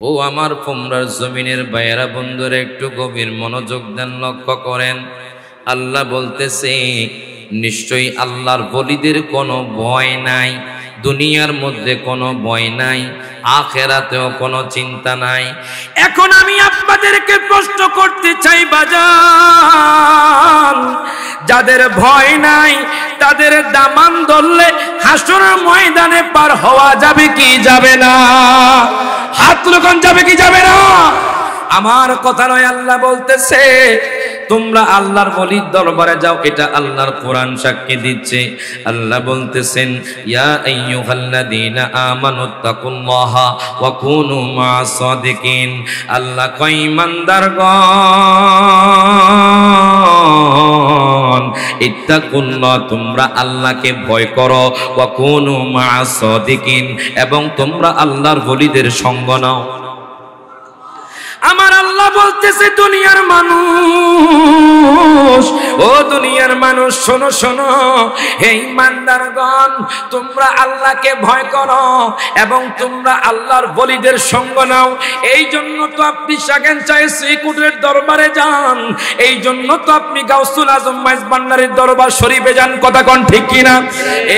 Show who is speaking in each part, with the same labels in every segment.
Speaker 1: ও আমার কুমড়ার জমিনের বাইরা বন্ধুরা, একটু গভীর মনোযোগ দেন, লক্ষ্য করেন। আল্লাহ বলতেছে নিশ্চয়ই আল্লাহর বলিদের কোনো ভয় নাই, দুনিয়ার মধ্যে কোনো ভয় নাই, আখেরাতেও কোনো চিন্তা নাই। এখন আমি আপনাদেরকে প্রশ্ন করতে চাই বাজান, যাদের ভয় নাই তাদের দামান ধরলে হাসরের ময়দানে পার হওয়া যাবে কি যাবে না? হাত তুলে যাবে কি যাবে না? আমার কথা নয়, আল্লাহ বলতেছে তোমরা আল্লাহর ওলির দরবারে যাও, এটা আল্লাহর কোরআন সাক্ষী দিচ্ছে। আল্লাহ বলতেছেন ইয়া আইয়ুহাল্লাযীনা আমানুত্তাকুল্লাহা ওয়া কুনু মা'আস সাদিকিন। আল্লাহ কয় ইমানদারগণ ইত্তাকুল্লাহ, তোমরা আল্লাহকে ভয় করো, ওয়া কুনু মা'আস সাদিকিন, এবং তোমরা আল্লাহর ওলিদের সঙ্গ নাও। আমার আল্লাহ বলতেছে দুনিয়ার মানুষ, ও দুনিয়ার মানুষ শোনো শোনো, হে ইমানদারগণ, তোমরা আল্লাহকে ভয় করো এবং তোমরা আল্লাহর ওলিদের সঙ্গ নাও। এই জন্য তো আপনি শাহেন শাহে শ্রীকুটের দরবারে যান, এই জন্য তো আপনি গাউসুল আজম মাইজ ভান্ডারীর দরবার শরীফে যান, কথা কোন ঠিক কিনা?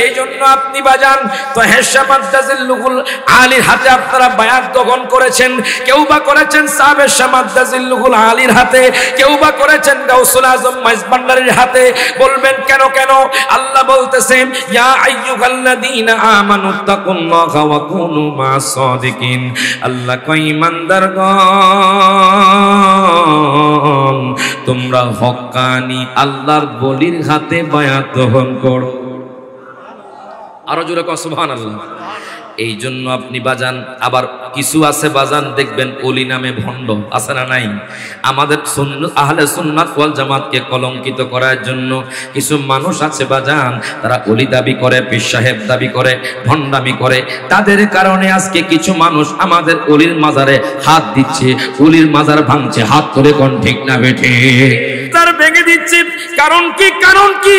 Speaker 1: এই জন্য আপনি বাজান তো হেশা মাদ্দাজিল্লুহুল আলীর হাতে আপনারা বায়াত গ্রহণ করেছেন, কেউ বা করেছেন শামাদ্দাজিল্লুহুল আলীর হাতে, কেউ বা করেছেন গাউসুল আজম মাইজ ভান্ডারীর হাতে। বলবেন কেন কেন? আল্লাহ বলতেছেন ইয়া আইয়ুহাল্লাযীনা আমানুত্তাকুল্লাহা ওয়া কুনু মা'আস সাদিকিন। আল্লাহ কয় ইমানদারগণ তোমরা হক্কানি আল্লাহর বলির হাতে বায়াত গ্রহণ করো। আরো জোরে কও সুবহানাল্লাহ। এই জন্য আপনি বাজান, আবার কিছু আছে বাজান দেখবেন ওলি নামে ভণ্ড, আছে না নাই? আমাদের আহলে সুন্নাত ওয়াল জামাতকে কলঙ্কিত করার জন্য কিছু মানুষ আছে বাজান, তারা ওলি দাবি করে, পীর সাহেব দাবি করে, ভণ্ডামি করে। তাদের কারণে আজকে কিছু মানুষ আমাদের ওলির মাজারে হাত দিচ্ছে, ওলির মাজার ভাঙছে, হাত ধরে কোন ঠিক না বেঠে তার ভেঙে দিচ্ছে। কারণ কি? কারণ কি?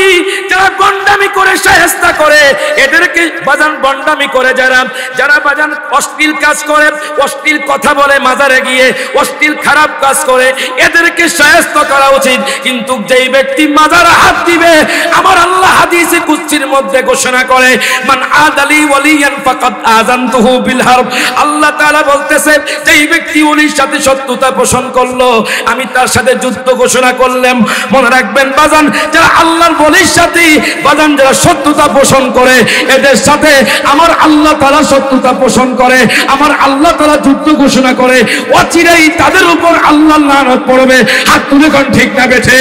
Speaker 1: যারা ভণ্ডামি করে, শায়েস্তা করে, এদেরকে বাজান ভণ্ডামি করে যারা যারা বাজান অশ্লীল কাজ করে, অশ্লীল কথা বলে মাজারে গিয়ে, অশ্লীল খারাপ কাজ করে, এদেরকে শায়েস্তা করা উচিত। কিন্তু যেই ব্যক্তি মাজারে হাত দিবে, আমার আল্লাহ হাদিসে কুদসির মধ্যে ঘোষণা করে মান আদালি ওয়ালিয়ান ফাকাদ আযানতুহু বিল হারব। আল্লাহ তাআলা বলতেছে যেই ব্যক্তি ওলির সাথে শত্রুতা পোষণ করলো, আমি তার সাথে যুদ্ধ ঘোষণা করলাম। মনে রাখবেন বাজান, যারা আল্লাহর ওলির সাথে বাজান যারা শত্রুতা পোষণ করে, এদের সাথে আমার আল্লাহ তাআলা শত্রুতা পোষণ করে, আমার আল্লাহ তাআলা যুদ্ধ ঘোষণা করে, অচিরেই তাদের উপর আল্লাহর লানত পড়বে। হাত তুলে কোন ঠিক না বেঠে?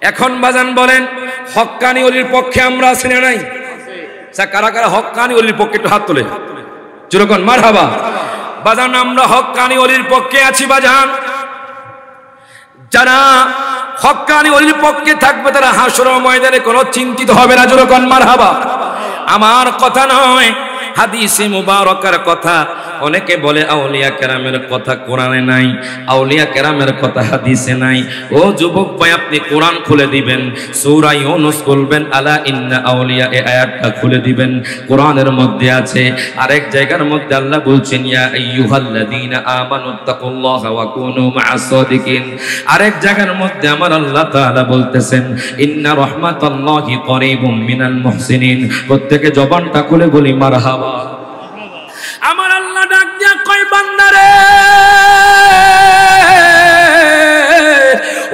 Speaker 1: এখন বাজান বলেন হক্কানি ওলির পক্ষে আমরা আছি না নাই? কারা কারা হক্কানি ওলির পক্ষে একটু হাত তোলে, যেরকম মারহাবা। বাজান আমরা হক্কানি ওলির পক্ষে আছি বাজান। যারা হক্কানি ওলির পক্ষে থাকবে তারা হাসরের ময়দানে কোনো চিন্তিত হবে না, যেরকম মারহাবা। আমার কথা নয়, হাদিসে মুবারকার কথা। অনেকে বলে আউলিয়া কেরামের কথা কোরআনে নাই, আউলিয়া কেরামের কথা হাদিসে নাই। ও যুবক ভাই, আপনি কোরআন খুলে দিবেন, সূরা ইউনূস খুলবেন, আলা ইন্না আউলিয়া, এই আয়াতটা খুলে দিবেন, কোরআনের মধ্যে আছে। আরেক জায়গার মধ্যে আল্লাহ বলছেন ইয়া আইয়ুহাল্লাযীনা আমানুত্তাকুল্লাহা ওয়া কুনু মা'আস সাদিকিন। আরেক জায়গার মধ্যে আমার আল্লাহ তাআলা বলতেছেন ইন্না রাহমাতাল্লাহি করিবুম মিনাল মুহসিনিন। প্রত্যেকে জবানটা খুলে বলি মারহাবা। আমার আল্লাহ ডাক দিয়া কয় বান্দারে,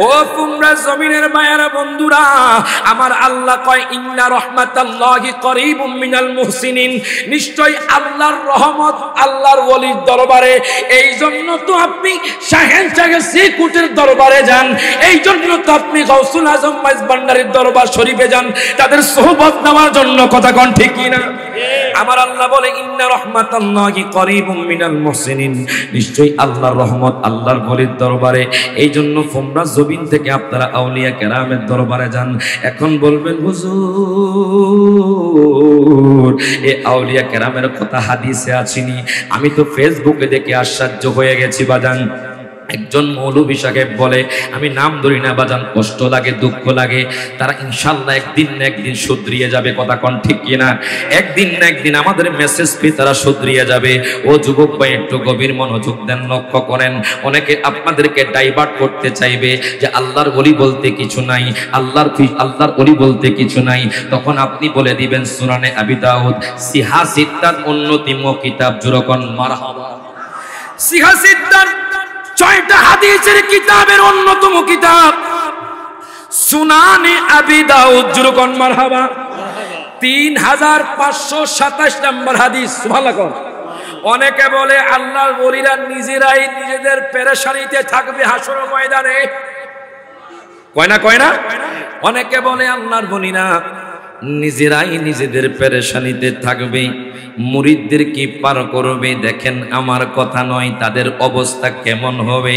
Speaker 1: ও তোমরা জমিনের মায়েরা বন্ধুরা, আমার আল্লাহ কয় ইন্না রাহমাতাল্লাহি করিবুম মিনাল মুহসিনিন। নিশ্চয় আল্লাহর রহমত আল্লাহর ওলির দরবারে। এই জন্য তো আপনি শাহেন শাহে শ্রীকুটের দরবারে যান, এই জন্য তো আপনি গাউসুল আজম মাইজ ভান্ডারীর দরবার শরীফে যান, তাদের সোহবত নেওয়ার জন্য, কথা কোন ঠিক কিনা? আমার আল্লাহ বলে ইন্না রাহমাতাল্লাহি করিবুম মিনাল মুহসিনিন। নিশ্চয়ই আল্লাহর রহমত আল্লাহর ওলির দরবারে। এই জন্য তোমরা জমিন থেকে আপনারা আউলিয়া কেরামের দরবারে যান। এখন বলবেন হুজুর এই আউলিয়া কেরামের কথা হাদিসে আসেনি, আমি তো ফেসবুকে দেখে আশ্চর্য হয়ে গেছি বাজান। একজন মৌলভী সাহেব বলে, আমি নাম ধরি না বাজান, কষ্ট লাগে, দুঃখ লাগে, তারা ইনশাল্লাহ একদিন না একদিন শুধরিয়ে যাবে। কথা কোন ঠিক কিনা? একদিন না একদিন আমাদের মেসেজ পেয়ে তারা শুধরিয়ে যাবে। ও যুবক ভাই, একটু গভীর মনোযোগ দেন, লক্ষ্য করেন। অনেকে আপনাদেরকে ডাইভার্ট করতে চাইবে যে আল্লাহর ওলি বলতে কিছু নাই, আল্লাহর ওলি বলতে কিছু নাই। তখন আপনি বলে দিবেন সুনানে আবি দাউদ সিহা সিত্তার অন্যতম কিতাব, জুরকন মারহাবা। সিহা সিত্তার 6টা হাদিসের কিতাবের অন্যতম কিতাব সুনানে আবি দাউদ, জুরকন মারহাবা। 3527 নম্বর হাদিস। সুবহানাল্লাহ। অনেকে বলে আল্লাহর ওলিরা নিজেরাই নিজেদের পেরেশানিতে থাকবে হাসরের ময়দানে। কয় না? অনেকে বলে আল্লাহর ওলিরা নিজেরাই নিজেদের পেরেশানিতে থাকবে, মুরিদদের কি পার করবে। দেখেন, আমার কথা নয়, তাদের অবস্থা কেমন হবে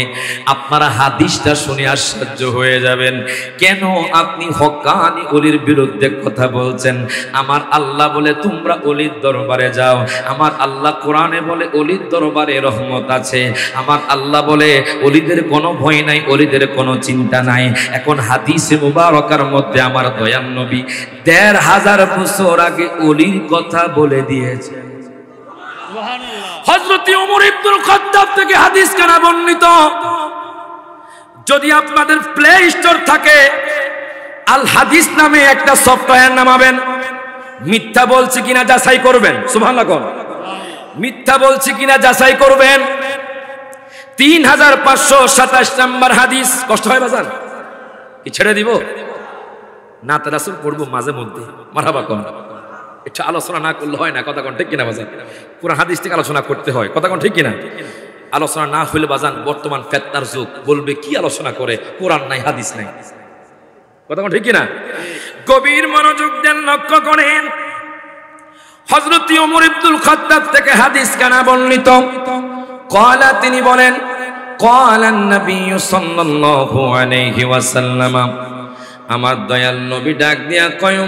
Speaker 1: আপনারা হাদিসটা শুনে আশ্চর্য হয়ে যাবেন। কেন আপনি হক্কানি ওলির বিরুদ্ধে কথা বলছেন? আমার আল্লাহ বলে তোমরা ওলির দরবারে যাও। আমার আল্লাহ কোরআনে বলে ওলির দরবারে রহমত আছে। আমার আল্লাহ বলে ওলিদের কোনো ভয় নাই, ওলিদের কোনো চিন্তা নাই। এখন হাদিসে মুবারকার মধ্যে আমার দয়াল নবী 1500 বছর আগে ওলির কথা বলে দিয়েছে। হযরত ওমর ইবনুল খাত্তাব থেকে হাদিস কানা বর্ণিত। যদি আপনাদের প্লে স্টোর থাকে, আল হাদিস নামে একটা সফটওয়্যার নামাবেন। মিথ্যা বলছে কিনা যাচাই করবেন। সুবহানাল্লাহ। মিথ্যা বলছে কিনা যাচাই করবেন। 3527 নম্বর হাদিস। কষ্ট হয় বাজান? কি ছেড়ে দিব? না তা রাসূল পড়বো মাঝে মধ্যে। মারহাবা কোন। এটা আলোচনা না করলে হয় না। কথা কোন ঠিক কিনা বাজান? পুরো হাদিস থেকে আলোচনা করতে হয়। কথা কোন ঠিক কিনা? আলোচনা না হইলে বাজান বর্তমান ফিতনার যুগ, বলবে কি আলোচনা করে, কোরআন নাই হাদিস নাই। কথা কোন ঠিক কিনা? গভীর মনোযোগ দেন, লক্ষ্য করেন। হযরত ওমর ইবনুল খাত্তাব থেকে হাদিস কানা বর্ণিত। ক্বালা, তিনি বলেন, ক্বালান নবী সাল্লাল্লাহু আলাইহি ওয়াসাল্লাম, আমার দয়াল নবী ডাক দিয়া কয়,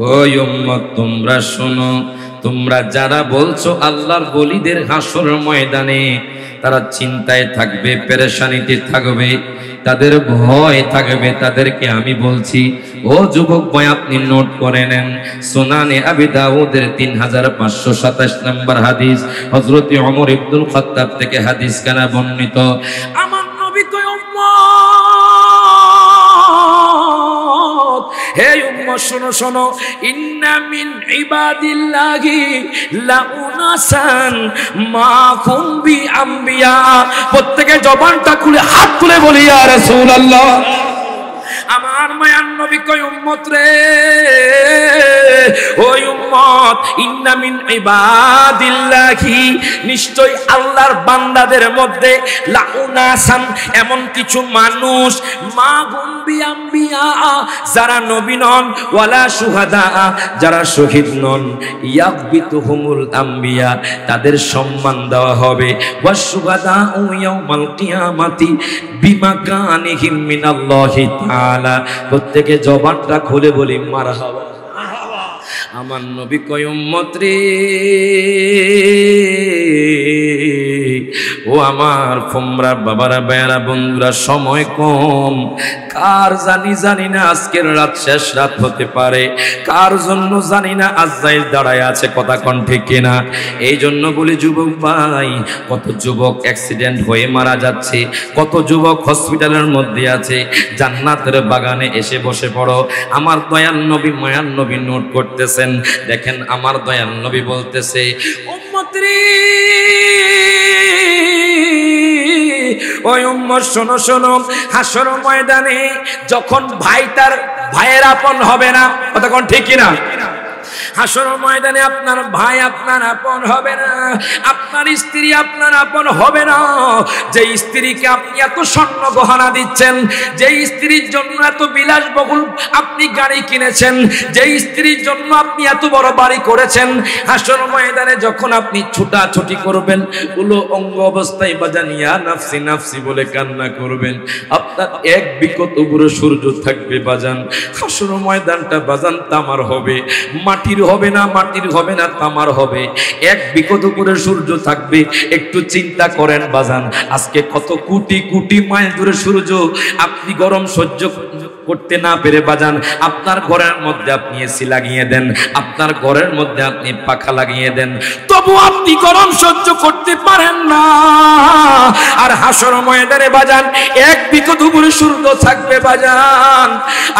Speaker 1: ও উম্মত, তোমরা শোনো, তোমরা যারা বলছো আল্লাহর ওলিদের হাসর ময়দানে তারা চিন্তায় থাকবে, পেরেশানিতে থাকবে, তাদের ভয় থাকবে, তাদেরকে আমি বলছি, ও যুবক ভাই, আপনি নোট করে নেন। সুনানে আবি দাউদের 3527 নম্বর হাদিস, হযরত ওমর ইবনুল খাত্তাব থেকে হাদিস কানা বর্ণিত। আমার নবী কয়, উম্মত, হে উম্মত, শোনো শোনো, ইন্না মিন ইবাদিল্লাহি লাউনাসান মা কুম বি আম্বিয়া। প্রত্যেকে জবানটা খুলে হাত তুলে বলি, ইয়া রাসূলুল্লাহ। আমার মায়ার নবী কয়, উম্মত রে, ওই উম্মত, ইন্না মিন ইবাদিল্লাহি, নিশ্চয় আল্লাহর বান্দাদের মধ্যে, লাউনাসান, এমন কিছু মানুষ, মা গুম্বি আম্বিয়া, যারা নবী নন, ওয়ালা শুহাদা, যারা শহীদ নন, ইয়াকবিতুহুমুল আম্বিয়া, তাদের সম্মান দেওয়া হবে, ওয়া শুহাদা ইয়াউমাল কিয়ামাতি বিমাকানিহিম মিনাল্লাহি তাআলা। প্রত্যেকে জবানটা খুলে বলি মারহাবা। আমার নবী কয়, উম্মত রে, ও আমার ফোমরা বাবারা, বেয়ারা, বন্ধুরা, সময় কম। কার জানি না আজকের রাত শেষ রাত হতে পারে, কার জন্য জানি না আজরাইল দাঁড়ায় আছে। কথা কোন ঠিক কিনা? এই জন্য বলি যুবক ভাই, কত যুবক অ্যাক্সিডেন্ট হয়ে মারা যাচ্ছে, কত যুবক হসপিটালের মধ্যে আছে। জান্নাতের বাগানে এসে বসে পড়ো। আমার দয়াল নবী, মায়ার নবী নোট করতেছেন। দেখেন, আমার দয়াল নবী বলতেছে, উম্মত রে, ওই উম্মত শোনো শোনো, হাসর ময়দানে যখন ভাই তার ভাইয়ের আপন হবে না। কথা কোন ঠিক কিনা? হাসর ময়দানে আপনার ভাই আপনার আপন হবে না, আপনার স্ত্রী আপনার আপন হবে না। যে স্ত্রীকে আপনি এত স্বর্ণ গহনা দিচ্ছেন, যে স্ত্রীর জন্য এত বিলাসবহুল আপনি গাড়ি কিনেছেন, যে স্ত্রীর জন্য আপনি এত বড় বাড়ি করেছেন, হাসর ময়দানে যখন আপনি ছুটাছুটি করবেন, উলো অঙ্গ অবস্থায় বাজান ইয়া নাফসি নাফসি বলে কান্না করবেন, আপনার এক বিকত উপরে সূর্য থাকবে বাজান। হাসর ময়দানটা বাজান তামার হবে, মাটির হবে না, মাটির হবে না, তামার হবে, 1 বিকট উপরে সূর্য থাকবে। একটু চিন্তা করেন বাজান, আজকে কত কোটি কোটি মাইল দূরে সূর্য, আপনি গরম সহ্য করতে না পেরে বাজান আপনার ঘরের মধ্যে আপনি এসি লাগিয়ে দেন, আপনার ঘরের মধ্যে আপনি পাখা লাগিয়ে দেন, তবু আপনি গরম সহ্য করতে পারেন না। আর হাসর ময়দানে বাজান 1 বিকট উপরে সূর্য থাকবে বাজান,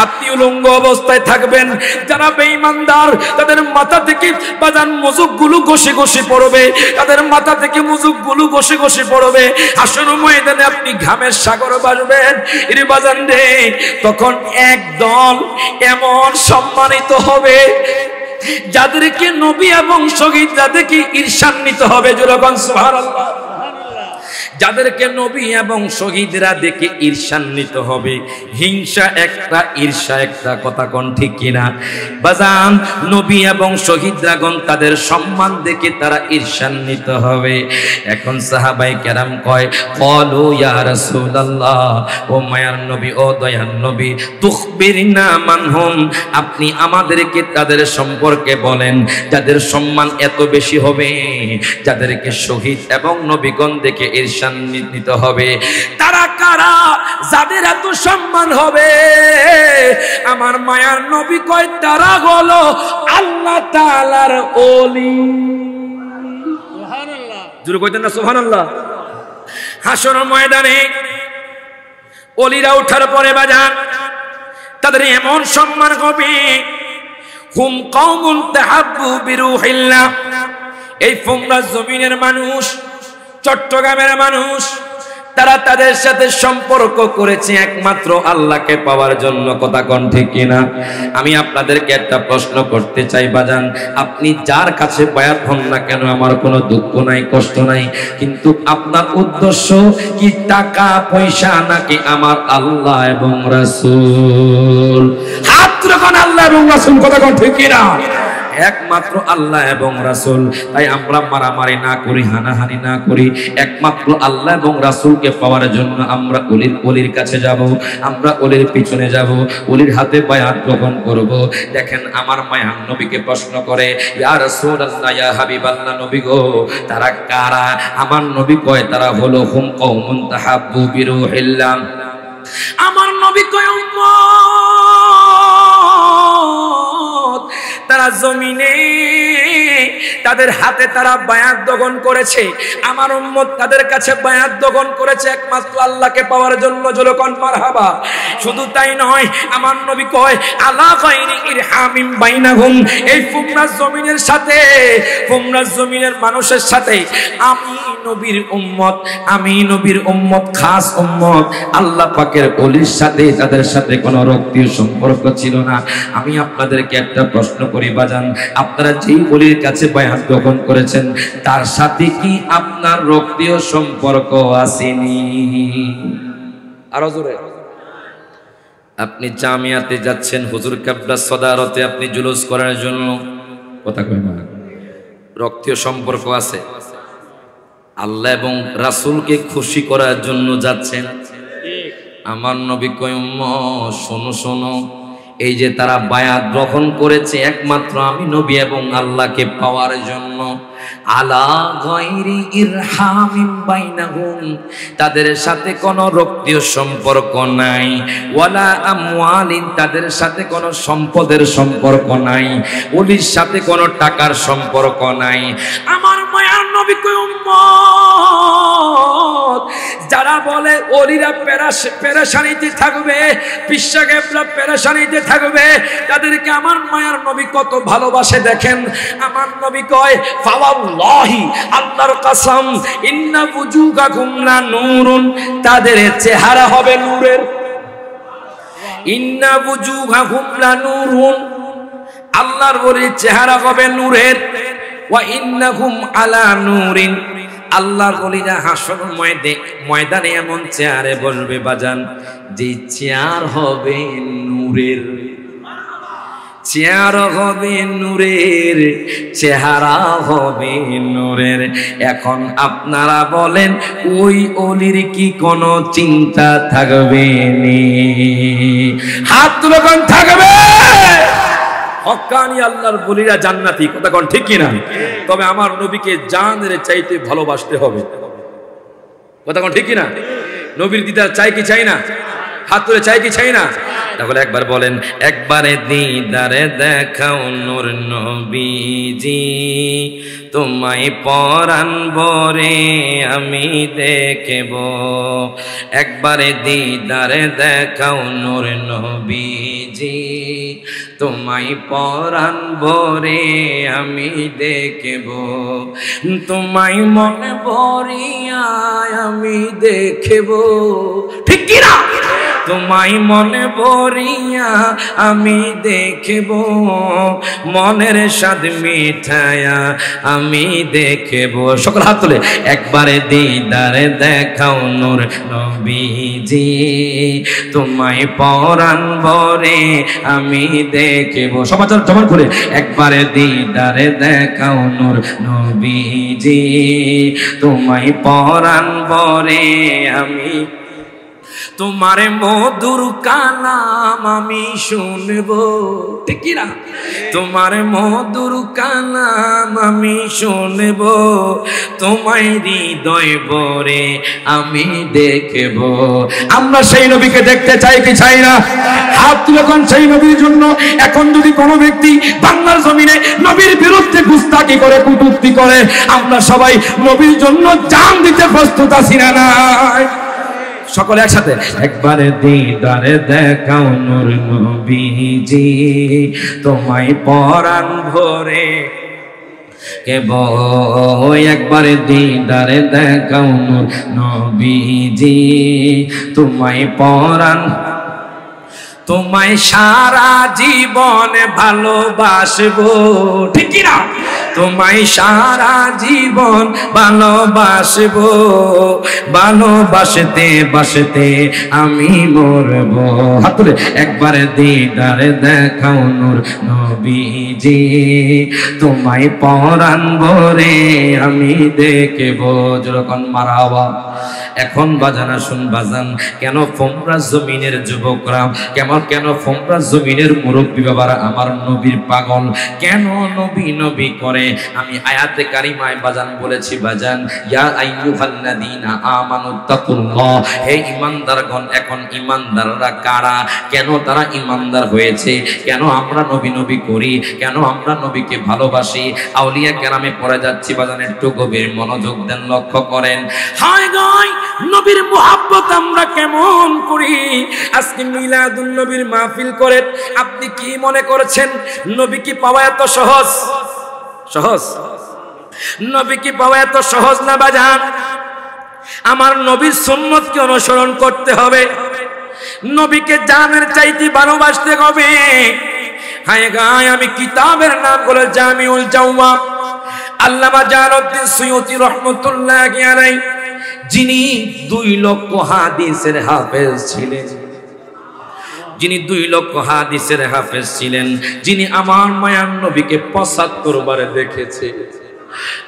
Speaker 1: আপনি উলঙ্গ অবস্থায় থাকবেন। যারা বেঈমানদার তাদের মাথা থেকে বাজান মুজুকগুলো ঘষে ঘষে পড়বে, তাদের মাথা থেকে মুজুকগুলো ঘষে ঘষে পড়বে। হাসর ময়দানে আপনি ঘামের সাগর বাজবেন এর বাজান রে। তখন একদল এমন সম্মানিত হবে যাদেরকে নবী এবং শহীদ যাদেরকে ঈর্ষান্বিত হবে, যেরকম সুবহানাল্লাহ, যাদেরকে নবী এবং শহীদরা দেখে ঈর্ষান্বিত হবে। হিংসা একটা, ঈর্ষা একটা, কথা কোন ঠিক কিনা বাজান? নবী এবং শহীদরাগণ তাদের সম্মান দেখে তারা ঈর্ষান্বিত হবে। এখন সাহাবায়ে কেরাম কয়, ক্বালু ইয়া রাসূলুল্লাহ, ও মায়ার নবী, ও দয়ার নবী, তুখবিরনা মানহুম, আপনি আমাদেরকে তাদের সম্পর্কে বলেন যাদের সম্মান এত বেশি হবে, যাদেরকে শহীদ এবং নবীগণ দেখে ঈর্ষান্বিত হবে। তারা কারা যাদের এত সম্মান হবে? আমার মায়ার নবী কয়, তারা হলো আল্লাহ তাআলার ওলি। সুবহানাল্লাহ, জোরে কইতেন না সুবহানাল্লাহ? হাসর ময়দানে ওলিরা ওঠার পরে বাজান তাদের এমন সম্মান হবে, হুম কওমুন তাহাব্বু বিরুহিল্লাহ, এই ফুমরা জমিনের মানুষ, চট্টগ্রামের মানুষ, তারা তাদের সাথে সম্পর্ক করেছে একমাত্র আল্লাহকে পাওয়ার জন্য, কথা কোন ঠিক কিনা? আমি আপনাদেরকে একটা প্রশ্ন করতে চাই বাজান, আপনি যার কাছে বায়াত হন না কেন আমার কোনো দুঃখ নাই, কষ্ট নাই, কিন্তু আপনার উদ্দেশ্য কি টাকা পয়সা নাকি আমার আল্লাহ এবং রাসূল? হাত রাখুন, আল্লাহ এবং রাসূল, কথা কোন ঠিক কিনা? একমাত্র আল্লাহ এবং রাসূল। তাই আমরা মারামারি না করি, হানাহানি না করি, একমাত্র আল্লাহ এবং রাসূলকে পাওয়ার জন্য আমরা ওলির কাছে যাব, আমরা ওলির পিছনে যাব, ওলির হাতে বায়াত গ্রহণ করব। দেখেন আমার মায়ার নবীকে প্রশ্ন করে, ইয়া রাসূলুল্লাহ, ইয়া হাবিবাল্লাহ, নবী গো তারা কারা? আমার নবী কয়, তারা হলো হুম কওমুন তাহাব্বু বিরুহিল্লাহ। আমার নবী কয়, উম্মত, তারা জমিনে তাদের হাতে তারা বায়াত গ্রহণ করেছে, আমার উম্মত তাদের কাছে বায়াত গ্রহণ করেছে একমাত্র আল্লাহকে পাওয়ার জন্য, জলকন মারহাবা। শুধু তাই নয়, আমার নবী কয়, আলা গায়রি ইরহামিন বাইনাহুম, এই ফুমরা জমিনের সাথে, ফুমরা জমিনের মানুষের সাথে আমি নবীর উম্মত, আমি নবীর উম্মত, খাস উম্মত, আল্লাহ পাকের ওলির সাথে তাদের সাথে কোনো রক্তীয় সম্পর্ক ছিল না। আমি আপনাদেরকে একটা প্রশ্ন করি বাজান, আপনারা যেই ওলির কাছে বায়াত গ্রহণ করেছেন তার সাথে কি আপনার রক্তীয় সম্পর্ক আসেনি? আরো জোরে। আপনি জামিয়াতে যাচ্ছেন, হুজুর কাবলা সদারতে আপনি জুলুস করার জন্য, কথা কই না, রক্তীয় সম্পর্ক আছে। আল্লাহ এবং রাসূলকে খুশি করার জন্য যাচ্ছেন। আমার নবী কয়, উম্মত শোনো শোনো, এই যে তারা বায়াত গ্রহণ করেছে একমাত্র আমি নবী এবং আল্লাহকে পাওয়ার জন্য, আলা গায়রি ইরহামিন বাইনাহুম, তাদের সাথে কোনো রক্তীয় সম্পর্ক নাই, ওয়ালা আমওয়ালিন, তাদের সাথে কোনো সম্পদের সম্পর্ক নাই, ওলির সাথে কোনো টাকার সম্পর্ক নাই। আমার মায়ার নবী কয়, উম্মত, যারা বলে ওলিরা পেরেশানিতে থাকবে, পিসা কেবলা পেরেশানিতে থাকবে, তাদেরকে আমার মায়ার নবী কত ভালোবাসে দেখেন। আমার নবী কয়, ফাওয়াল্লাহি, আল্লাহর কসম, ইন্না বুজুগাকুম লা নূরুন, তাদের চেহারা হবে নূরের, ইন্না বুজুগাকুম লা নূরুন, আল্লাহর ওলির চেহারা হবে নূরের, ওয়া ইন্নাকুম আলা নূরিন, আল্লাহর ওলিরা হাসর ময়দানে এমন চেয়ারে বসবে বাজান, যে চেয়ার হবে নূরের, চেহারা হবে নূরের, চেহারা হবে নূরের। এখন আপনারা বলেন, ওই ওলির কি কোনো চিন্তা থাকবে নি? হাত তুলে থাকবে? হক্কানি আল্লাহর বলিরা জান্নাতি, কথা কোন ঠিক কিনা? তবে আমার নবীকে জানের চাইতে ভালোবাসতে হবে, কথা কোন ঠিক কিনা? নবীর দিদার চাই কি চাই না? হাত তুলে চাই কি চাই না? তাহলে একবার বলেন, একবারে দিদারে দেখাও নূর নবীজি, তোমায় পরাণ ভরে আমি দেখব। একবারে দিদারে দেখাও নূর নবীজি, তোমায় পরাণ ভরে আমি দেখব। তোমায় মনে ভরিয়া আমি দেখব, ঠিক কি না? তোমায় মনে ভরিয়া আমি দেখব, মনের স্বাদ মিঠায়া আমি দেখব। সকল হাত তুলে একবারে দিদারে দেখাও নূর নবীজি, তোমায় পরাণ ভরে আমি দেখব। সমাচার জমান করে একবারে দিদারে দেখাও নূর নবীজি, তোমায় পরাণ ভরে আমি, তোমারে মধুর কালাম আমি শুনব, ঠিক কি না? তোমার মধুর কালাম আমি শুনব, তোমায় হৃদয় ভরে আমি দেখব। আমরা সেই নবীকে দেখতে চাই কি চাই না? হাত তুলে কোন সেই নবীর জন্য এখন যদি কোনো ব্যক্তি বাংলার জমিনে নবীর বিরুদ্ধে গুস্তাখি করে, কটূক্তি করে, আমরা সবাই নবীর জন্য জান দিতে প্রস্তুত আছি না নাই? সকলে একসাথে একবারে দিদারে দেখাও নূর নবীজি, তোমায় পরাণ ভরে কেব। একবারে দিদারে দেখাও নূর নবীজি, তোমায় পরাণ, তোমায় সারা জীবন ভালোবাসবো, ঠিক কি না? তোমায় সারা জীবন ভালোবাসবো, ভালোবাসতে বাসতে আমি মরব। হাত তুলে একবারে দিদারে দেখাও নূর নবীজি, তোমায় পরাণ ভরে আমি দেখব। যখন মারাওয়া এখন বাজানা শুন বাজান, কেন ফোমরা জমিনের যুবকরা, কেন ফোমরা জমিনের মুরব্বী বাবারা আমার নবীর পাগল, কেন নবী নবী করে? আমি আয়াতে কারিমায় বাজান বলেছি, বাজান ইয়া আইয়ুহাল্লাযীনা আমানুত্তাকুল্লাহ, হে ঈমানদারগণ। এখন ঈমানদাররা কারা? কেন তারা ঈমানদার হয়েছে? কেন আমরা নবী নবী করি? কেন আমরা নবীকে ভালোবাসি? আউলিয়া কেরামে পড়ে যাচ্ছি বাজান, একটু গভীর মনোযোগ দেন, লক্ষ্য করেন। হায় গায় নবীর মুহাব্বত আমরা কেমন করি? আজকে মিলাদুন নবীর মাহফিল করে আপনি কি মনে করেছেন নবী কি পাওয়া এত সহজ? সহজ? নবী কি পাওয়া এত সহজ না বাজান? আমার নবীর সুন্নতকে অনুসরণ করতে হবে, নবীকে জানের চাইতে ভালোবাসতে হবে। হায় গায় আমি কিতাবের নাম বলে জামিউল জাওয়া, আল্লামা জালালউদ্দিন সুয়ুতী রাহমাতুল্লাহি আলাইহি, যিনি 2 লক্ষ হাদিসের হাফেজ ছিলেন, যিনি 2 লক্ষ হাদিসের হাফেজ ছিলেন, যিনি আমার মায়ার নবীকে 75 বার দেখেছে।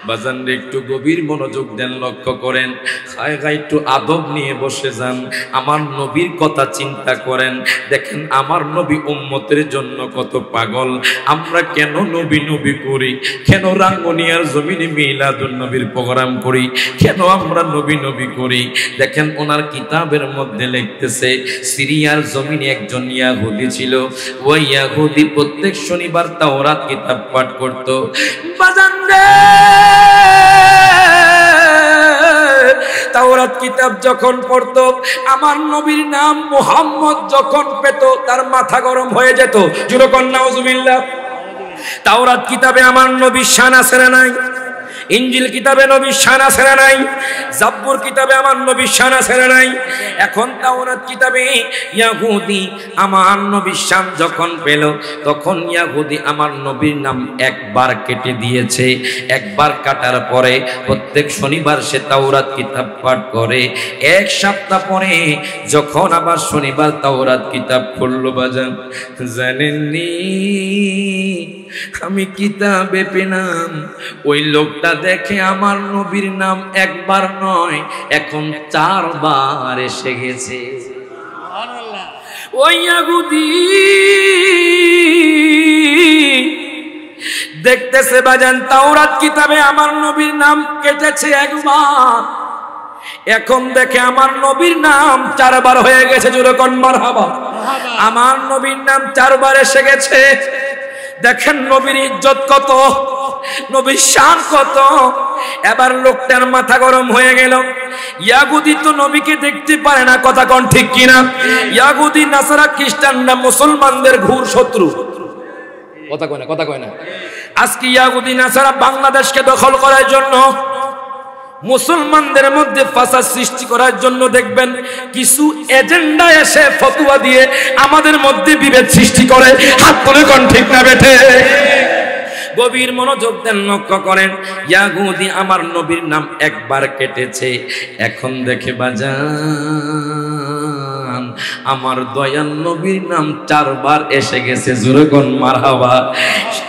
Speaker 1: বাজান একটু গভীর মনোযোগ দেন, লক্ষ্য করেন। হায় গায় একটু আদব নিয়ে বসে যান, আমার নবীর কথা চিন্তা করেন। দেখেন আমার নবী উম্মতের জন্য কত পাগল। আমরা কেন নবী নবী করি? কেন রাঙ্গুনিয়ার জমিনে মিলাদুন নবীর প্রোগ্রাম করি? কেন আমরা নবী নবী করি? দেখেন ওনার কিতাবের মধ্যে লিখতেছে, সিরিয়ার জমিনে একজন ইয়াহুদি ছিল। ওই ইয়াহুদি প্রত্যেক শনিবার তাওরাত কিতাব পাঠ করত। বাজান রে, তাওরাত কিতাব যখন পড়তো, আমার নবীর নাম মুহাম্মদ যখন পেত তার মাথা গরম হয়ে যেত। জোরে কর নাউজুবিল্লাহ। তাওরাত কিতাবে আমার নবীর শান আছে না নাই? ইনজিল কিতাবে নবীর শান আছে না নাই? জাব্বুর কিতাবে আমার নবীর শান আছে না নাই? এখন তাওরাত কিতাবে ইয়াহুদি আমার নবীর শান যখন পেল, তখন ইয়াহুদি আমার নবীর নাম একবার কেটে দিয়েছে। একবার কাটার পরে প্রত্যেক শনিবার সে তাওরাত কিতাব পাঠ করে। 1 সপ্তাহ পরে যখন আবার শনিবার তাওরাত কিতাব খুলল, বাজান জানেননি আমি কিতাবে পেলাম ওই লোকটা দেখে আমার নবীর নাম একবার নয়, এখন 4 বার এসে গেছে। ওই ইয়াহুদী দেখতেছে বাজান তাওরাত কিতাবে আমার নবীর নাম কেটেছে একবার, এখন দেখে আমার নবীর নাম 4 বার হয়ে গেছে। জোরে কোন মারহাবা। আমার নবীর নাম 4 বার এসে গেছে। দেখেন নবীর ইজ্জত কত, নবীর শান কত। এবার লোকটার মাথা গরম হয়ে গেল। ইয়াহুদি তো নবীকে দেখতে পারে না, কথা কোন ঠিক কিনা? ইয়াহুদি নাসারা খ্রিস্টানরা মুসলমানদের ঘোর শত্রু, কথা কয় না, কথা কয় না। আজকে ইয়াহুদি নাসারা বাংলাদেশকে দখল করার জন্য, মুসলমানদের মধ্যে ফাসাদ সৃষ্টি করার জন্য দেখবেন কিছু এজেন্ডা এসে ফতোয়া দিয়ে আমাদের মধ্যে বিভেদ সৃষ্টি করে। হাত তুলে কোন ঠিক না বেঠে? গভীর মনোযোগ দেন, লক্ষ্য করেন। ইয়াহুদি আমার নবীর নাম একবার কেটেছে, এখন দেখে বাজান আমার দয়াল নবীর নাম 4 বার এসে গেছে। জোরে কোন মারহাবা।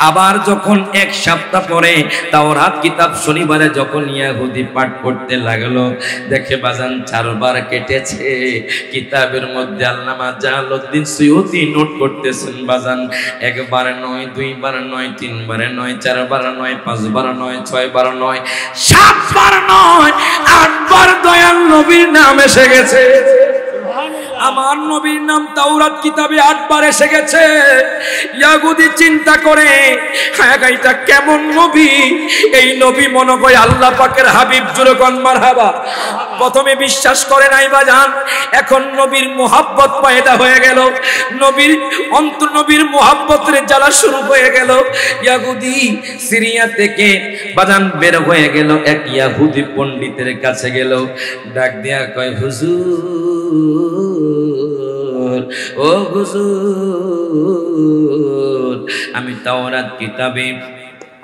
Speaker 1: আবার যখন 1 সপ্তাহ পরে তাওরাত কিতাব শনিবারে যখন ইয়াহুদি পাঠ করতে লাগলো, দেখে বাজান 4 বার কেটেছে। কিতাবের মধ্যে আল্লামা জালালউদ্দিন সুয়ুতি নোট করতেছেন বাজান, 1 বার নয়, 2 বার নয়, 3 বার নয়, 4 বার নয়, 5 বার নয়, 6 বার নয়, 7 বার নয়, 8 বার দয়াল নবীর নাম এসে গেছে। আমার নবীর নাম তাওরাত কিতাবে 8 বার এসে গেছে। ইয়াহুদি চিন্তা করে, হ্যাঁ এটা কেমন নবী? এই নবী মনে করে আল্লাহ পাকের হাবিব। জোরে কোন মারহাবা। প্রথমে বিশ্বাস করে নাই বাজান, এখন নবীর মুহাব্বত পয়দা হয়ে গেল, নবীর অন্তর নবীর মুহাব্বতের জ্বালা শুরু হয়ে গেল। ইয়াহুদি সিরিয়া থেকে বাজান বের হয়ে গেল, এক ইয়াহুদি পণ্ডিতের কাছে গেল, ডাক দিয়া কয়, হুজুর, ও হুজুর, আমি তাওরাত কিতাবে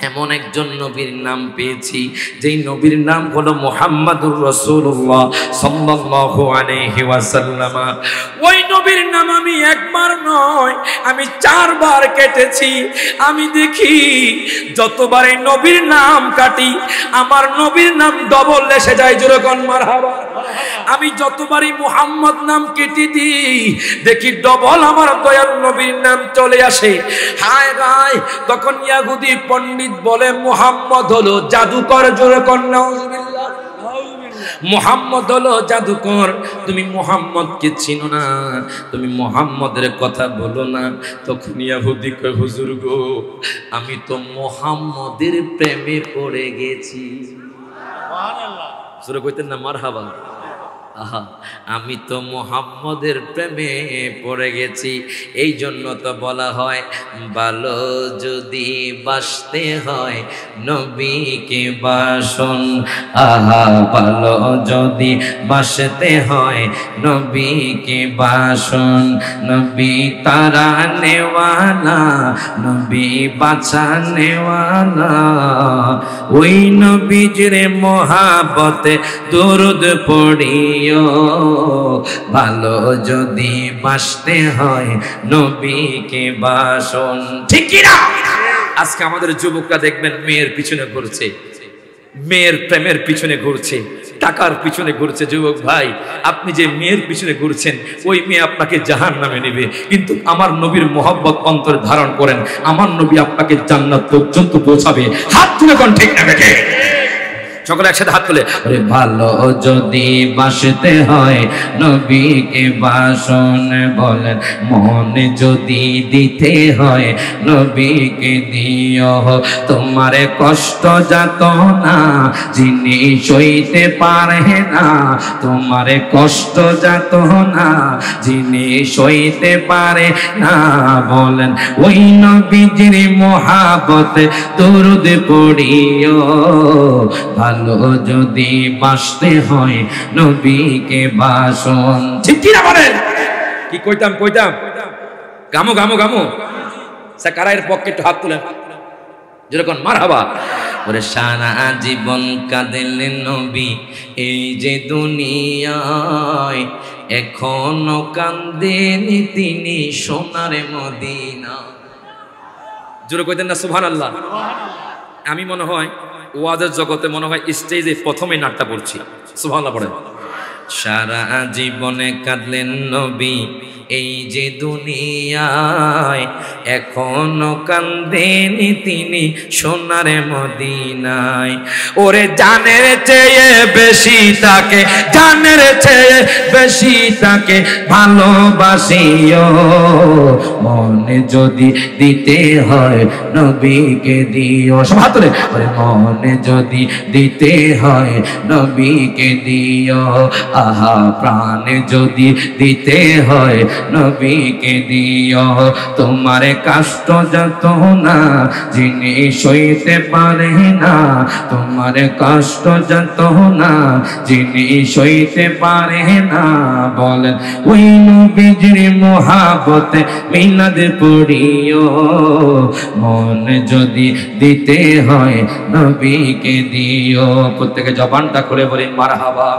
Speaker 1: এমন একজন নবীর নাম পেয়েছি, যেই নবীর নাম হলো মুহাম্মাদুর রাসূলুল্লাহ সাল্লাল্লাহু আলাইহি ওয়াসাল্লাম। ওই নবীর নাম আমি 1 বার নয়, আমি 4 বার কেটেছি। আমি দেখি যতবার এই নবীর নাম কাটি, আমার নবীর নাম ডবল এসে যায়। জোরে কোন মারহাবা। আমি যতবারই মুহাম্মদ নাম কেটে দিই, দেখি ডবল আমার দয়াল নবীর নাম চলে আসে। হায় হায়, তখন ইয়াহুদি পণ্ডিত বলে মুহাম্মদ হলো জাদুকর। জোরে কোন নাউজুবিল্লাহ। মুহাম্মদ হলো জাদুকর, তুমি মুহাম্মদকে চিনো না, তুমি মুহাম্মদের কথা বলো না। তখন ইয়াহুদি কয়, হুজুর গো, আমি তো মুহাম্মদের প্রেমে পড়ে গেছি। সুবহানাল্লাহ। জোরে কইতেন না মারহাবা। আহা, আমি তো মুহাম্মদের প্রেমে পড়ে গেছি। এই জন্য তো বলা হয়, ভালো যদি বাসতে হয় নবীকে বাসন। আহা, ভালো যদি বাসতে হয় নবীকে বাসন। নবী তারানেওয়ালা, নবী বাঁচানেওয়ালা, ওই নবীর মহাব্বতে দরুদ পড়িও। ভালো যদি বাসতে হয় নবীকে বাসন। ঠিক কি না? আজকে আমাদের যুবকরা দেখবেন মেয়ের পিছনে ঘুরছে, মেয়ের প্রেমের পিছনে ঘুরছে, টাকার পিছনে ঘুরছে। যুবক ভাই, আপনি যে মেয়ের পিছনে ঘুরছেন, ওই মেয়ে আপনাকে জাহান্নামে নেবে। কিন্তু আমার নবীর মোহাব্বত অন্তরে ধারণ করেন, আমার নবী আপনাকে জান্নাত পর্যন্ত পৌঁছাবে। হাত তুলে কোন ঠিক না বেঠে? সকলে একসাথে হাত তুলে, আরে ভালো যদি বাসতে হয় নবীকে বাসন। বলেন, মন যদি দিতে হয় নবীকে দিও। তোমারে কষ্ট যাত না যিনি সইতে পারে না, তোমারে কষ্ট যাত না যিনি সইতে পারে না। বলেন, ওই নবীজির মহাব্বতে দরুদ পড়িও। ভালো যদি বাসতে হয় নবীকে বাসন। ঠিক কি না বলেন? কি কইতাম গামো গামো গামো। কারায়ের পক্ষে একটু হাত তুলেন, যেরকম মারহাবা। ওরে সারা জীবন কাঁদেলেন নবী এই যে দুনিয়ায়, এখনো কান্দেনি তিনি সোনার মদিনা। জোরে কইতেন না সুবহানাল্লাহ। আমি মনে হয় ওয়াজের জগতে মনে হয় স্টেজে প্রথমে নাটটা পড়ছি। সুবহানাল্লাহ পড়েন। সারা জীবনে কাঁদলেন নবী এই যে দুনিয়ায় এখনো কান্দেনি তিনি সোনার মদিনায়। ওরে জানের চেয়ে বেশি তাকে, জানের চেয়ে বেশি তাকে ভালোবাসিও, মনে যদি দিতে হয় নবীকে দিও। সবাতরে ওরে মনে যদি দিতে হয় নবীকে দিও, আহা প্রাণে যদি দিতে হয় নবীকে দিও। তোমার কষ্ট যত না যিনি সইতে পারে না, তোমার কষ্ট যত না যিনি সইতে পারে না, বলেন ওই নবীজির মহব্বতে মিলাদ পড়িও, মন যদি দিতে হয় নবীকে দিও। প্রত্যেকে জবানটা খুলে বলি মারহাবা।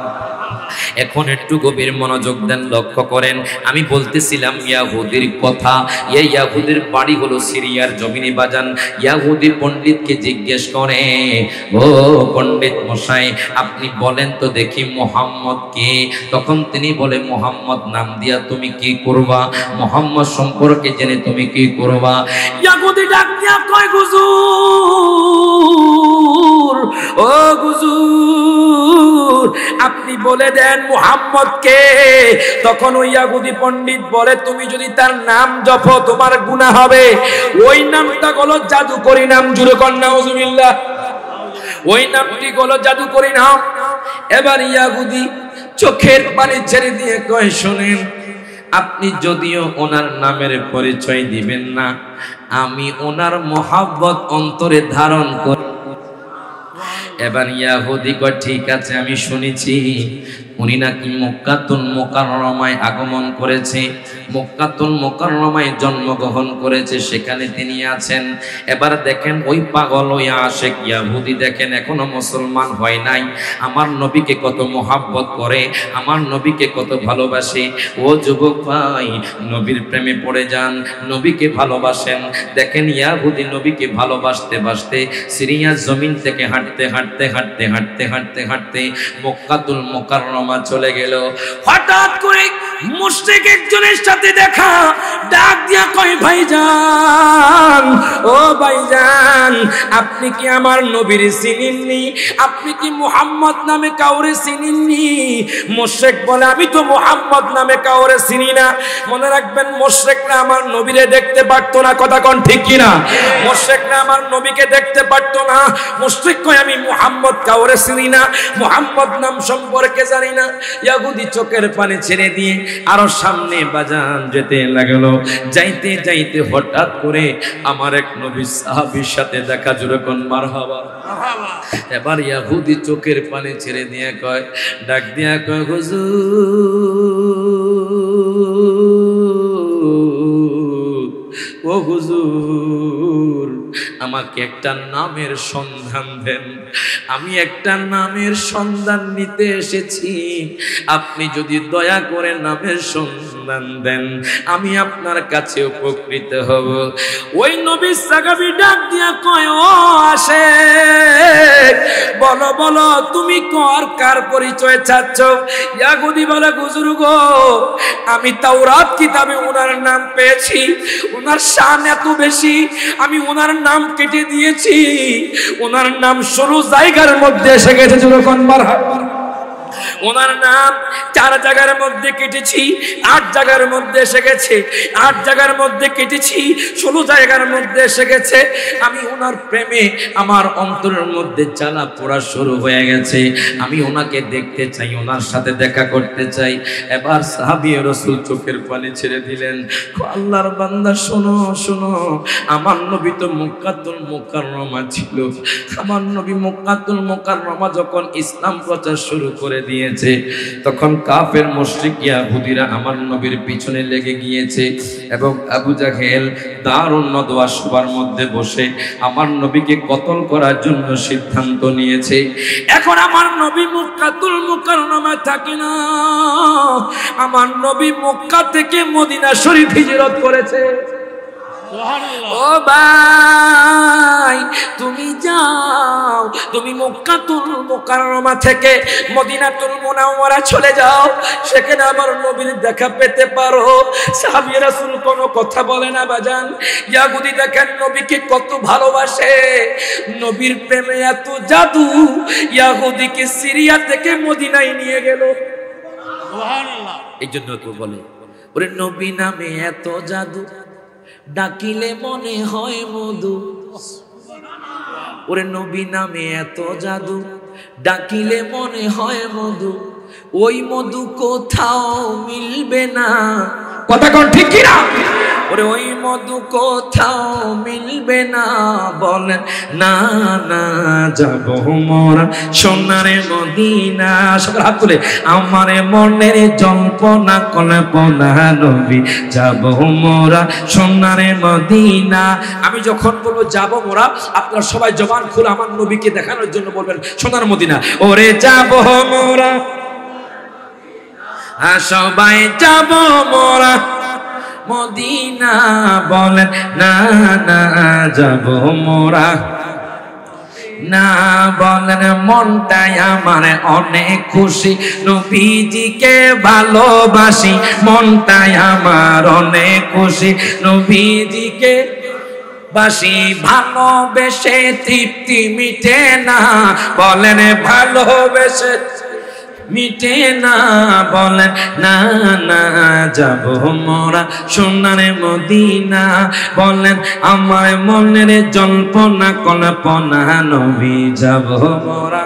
Speaker 1: এখন একটু গভীর মনোযোগ দেন, লক্ষ্য করেন। আমি বলতেছিলাম ইয়াহুদির কথা। এই ইয়াহুদির বাড়ি হলো সিরিয়ার জমিনে বাজান। ইয়াহুদি পণ্ডিতকে জিজ্ঞেস করে, ও পণ্ডিত মশাই আপনি বলেন তো দেখি মুহাম্মদ কে? তখন তিনি বলে, মুহাম্মদ নাম দিয়া তুমি কি করবা? মুহাম্মদ সম্পর্কে জেনে তুমি কি করবা? ইয়াহুদি ডাক দিয়া কয়, হুজুর, ও হুজুর আপনি বলে দেন মুহাম্মদ কে? তখন ওই ইয়াহুদি পণ্ডিত বলে, তুমি যদি তার নাম জপো তোমার গুনাহ হবে। ওই নামটা হলো জাদুকরি নাম। জুরে কর নাউজুবিল্লাহ। ওই নামটি হলো জাদুকরি নাম। এবার ইয়াহুদি চোখের পানি ছেড়ে দিয়ে কয়, শুনেন আপনি যদিও ওনার নামের পরিচয় দিবেন না, আমি ওনার মহব্বত অন্তরে ধারণ করি। এবার ইয়াহুদি কয়, ঠিক আছে আমি শুনেছি উনি নাকি মক্কাতুল মুকাররমায় আগমন করেছে, মক্কাতুল মুকাররমায় জন্মগ্রহণ করেছে, সেখানে তিনি আছেন। এবার দেখেন ওই পাগল ওই আশেক ইয়াহুদি দেখেন এখনো মুসলমান হয় নাই, আমার নবীকে কত মহব্বত করে, আমার নবীকে কত ভালোবাসে। ও যুবক ভাই, নবীর প্রেমে পড়ে যান, নবীকে ভালোবাসেন। দেখেন ইয়াহুদি নবীকে ভালোবাসতে বাসতে সিরিয়ার জমিন থেকে হাঁটতে হাঁটতে হাঁটতে হাঁটতে হাঁটতে হাঁটতে মক্কাতুল মুকাররমা চলে গেল। হঠাৎ করে মুশরিক একজনের সাথে দেখা, ডাক দিয়া কয়, ভাইজান, ও ভাইজান আপনি কি আমার নবীর চিনেননি? আপনি কি মুহাম্মদ নামে কাউরে চিনেননি? মুশরিক বলে, আমি তো মুহাম্মদ নামে কাউরে চিনি না। মনে রাখবেন মুশরিকরা আমার নবীরে দেখতে পারতো না। কথা কোন ঠিক কিনা? মুশরিকরা আমার নবীকে দেখতে পারতো না। মুশরিক কয়, আমি মুহাম্মদ কাউরে চিনি না, মুহাম্মদ নাম সম্পর্কে জানি না। ইয়াহুদি চোখের পানি ছেড়ে দিয়ে আরো সামনে বাজান যেতে লাগলো। যাইতে যাইতে হঠাৎ করে আমার এক নবী সাহাবীর সাথে দেখা। জোরে কোন মারহাবা। এবার ইয়াহুদি চোখের পানি ছেড়ে দিয়ে কয়, ডাক দিয়া কয়, হুজুর, ও হুজুর আমাকে একটা নামের সন্ধান দেন, আমি একটা নামের সন্ধান নিতে এসেছি, আপনি যদি দয়া করে নামের সন্ধান দেন আমি আপনার কাছে উপকৃত হব। ওই নবী সাহাবী ডাক দিয়া কয়, ও আশেক বলো বলো তুমি কার পরিচয় চাচ্ছ? ইয়াহুদি বলে, হুজুর গো আমি তাওরাত কিতাবে ওনার নাম পেয়েছি, ওনার শান এত বেশি আমি ওনার নাম কেটে দিয়েছি, ওনার নাম 16 জায়গার মধ্যে এসে গেছে। যখন মারহাবা। ওনার নাম 4 জায়গার মধ্যে কেটেছি, 8 জায়গার মধ্যে এসে গেছে, 8 জায়গার মধ্যে কেটেছি, 16 জায়গার মধ্যে এসে গেছে। আমি ওনার প্রেমে আমার অন্তরের মধ্যে জ্বালা পোড়া শুরু হয়ে গেছে। আমি ওনাকে দেখতে চাই, ওনার সাথে দেখা করতে চাই। এবার সাহাবী রাসূল চোখের পানি ছেড়ে দিলেন। আল্লাহর বান্দা শোনো শোনো, আমার নবী তো মক্কাতুল মুকাররমা ছিল। আমার নবী মক্কাতুল মুকাররমা যখন ইসলাম প্রচার শুরু করে দিয়েছে তখন কাফের মুশরিক ইহুদিরা আমার নবীর পিছনে লেগে গিয়েছে এবং আবু জাহেল দারুন নদওয়া সবার মধ্যে বসে আমার নবীকে কতল করার জন্য সিদ্ধান্ত নিয়েছে। এখন আমার নবী মক্কাতুল মুকাররমায় থাকে না, আমার নবী মক্কা থেকে মদিনা শরীফ হিজরত করেছে। ও ভাই তুমি যাও, তুমি মক্কাতুল মুকাররমা থেকে মদিনাতুল মুনাওয়ারা চলে যাও, সেখানে আমার নবীর দেখা পেতে পারো। সাহাবী রাসূল কোনো কথা বলে না বাজান। ইয়াহুদি দেখেন নবীকে কত ভালোবাসে, নবীর প্রেমে এত জাদু, ইয়াহুদিকে সিরিয়া থেকে মদিনায় নিয়ে গেল। সুবহানাল্লাহ। এই জন্য তো বলে ওরে নবী নামে এত জাদু, ডাকিলে মনে হয় মধু। ওরে নবী নামে এত জাদু, ডাকিলে মনে হয় মধু, ওই মধু কোথাও মিলবে না। কথা কোন ঠিক কি না? ওরে ওই মধু কোথাও মিলবে না। বলেন না না যাব মোরা সোনারে মদিনা। সবার হাত তুলে আমার মনের জল্পনা কল্পনা নবী যাব মোরা সোনারে মদিনা। আমি যখন বলবো যাব মোরা, আপনারা সবাই জবান খুলে আমার নবীকে দেখানোর জন্য বলবেন সোনার মদিনা। ওরে যাব মোরা, সবাই যাব মোরা মদিনা। বলেন না না যাব মোরা না। বলেন মনটাই আমার অনেক খুশি, নবীজিকে ভালোবাসি। মনটাই আমার অনেক খুশি, নবীজিকে বাসি। ভালোবেসে তৃপ্তি মিটে না। বলেন ভালোবেসে মিটে না। বলেন না না যাব মোরা সোনারে মদিনা। বলেন আমার মনের জল্পনা কল্পনা নবী যাব মোরা।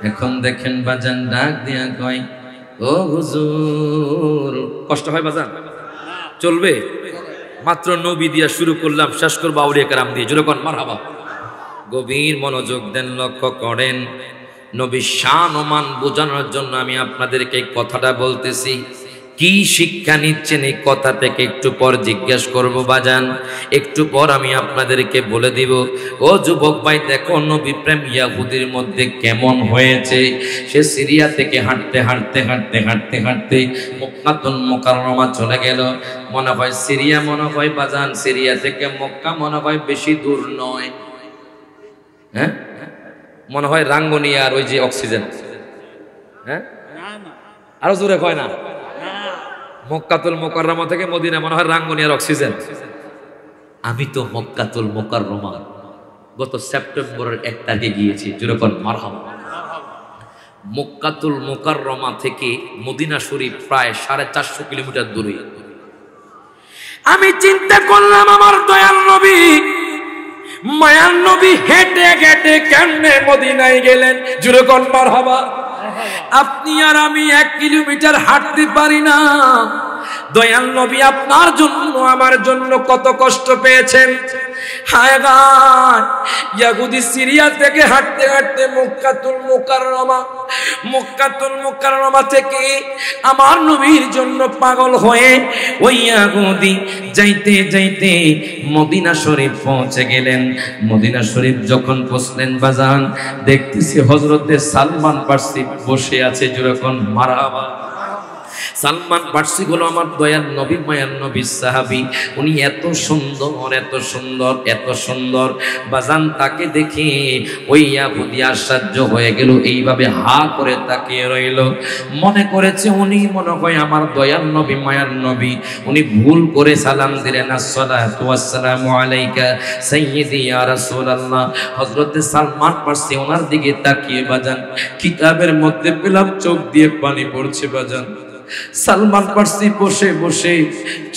Speaker 1: এখন দেখেন বাজান ডাক দিয়া কয় ও হুজুর, কষ্ট হয় বাজান? চলবে? মাত্র নবী দিয়া শুরু করলাম, শেষ করবো আউলিয়া কেরাম দিয়ে। জোরে কোন মারহাবা। গভীর মনোযোগ দেন, লক্ষ্য করেন। নবীর শান ও মান বোঝানোর জন্য আমি আপনাদেরকে এই কথাটা বলতেছি। কি শিক্ষা নিচ্ছেন এই কথা থেকে একটু পর জিজ্ঞেস করব বাজান, একটু পর আমি আপনাদেরকে বলে দিব। ও যুবক ভাই দেখো নবী প্রেম ইয়াহুদির মধ্যে কেমন হয়েছে। সে সিরিয়া থেকে হাঁটতে হাঁটতে হাঁটতে হাঁটতে হাঁটতে মক্কাতুল মুকাররমা চলে গেল। মনে হয় সিরিয়া, মনে হয় বাজান সিরিয়া থেকে মক্কা মনে হয় বেশি দূর নয়। হ্যাঁ মনে হয় রাঙ্গুনিয়া আর ওই যে অক্সিজেন। হ্যাঁ আরো জোরে কয় না? মক্কাতুল মুকাররমা থেকে মদিনা মনে হয় রাঙ্গুনিয়ার অক্সিজেন। আমি তো মক্কাতুল মুকাররমা গত সেপ্টেম্বরের 1 তারিখে গিয়েছি। জোরে কোন মারহাবা। মক্কাতুল মুকাররমা থেকে মদিনা শরীফ প্রায় 450 কিলোমিটার দূরে। আমি চিন্তা করলাম আমার দয়াল নবী, মায়ার নবী হেঁটে হেঁটে কেমনে মদিনায় গেলেন। জোরে কোন মারহাবা। আপনি আর আমি 1 কিলোমিটার হাঁটতে পারি না। দয়াল নবী আপনার জন্য আমার জন্য কত কষ্ট পেয়েছেন। হায় গায় ইয়াহুদি সিরিয়া থেকে হাঁটতে হাঁটতে মক্কাতুল মুকাররমা থেকে আমার নবীর জন্য পাগল হয়ে ওই ইয়াহুদি যাইতে যাইতে মদিনা শরীফ পৌঁছে গেলেন। মদিনা শরীফ যখন পৌঁছলেন বাজান, দেখতেছি হযরতে সালমান ফার্সি বসে আছে। যেরকম মারহাবা। সালমান ফার্সি হলো আমার দয়াল নবী মায়ার নবী সাহাবী। উনি এত সুন্দর এত সুন্দর এত সুন্দর বাজান, তাকে দেখে ওই ইয়াহুদি আশ্চর্য হয়ে গেল, এইভাবে হা করে তাকিয়ে রইল। মনে করেছে উনি মনে হয় আমার দয়াল নবী মায়ার নবী। উনি ভুল করে সালাম দিলেন, আসসালাতু ওয়াসসালামু আলাইকা সাইয়্যিদি ইয়া রাসূলুল্লাহ। হযরতে সালমান ফার্সি ওনার দিকে তাকিয়ে বাজান, কিতাবের মধ্যে পেলাম চোখ দিয়ে পানি পড়ছে বাজান। সালমান ফার্সি বসে বসে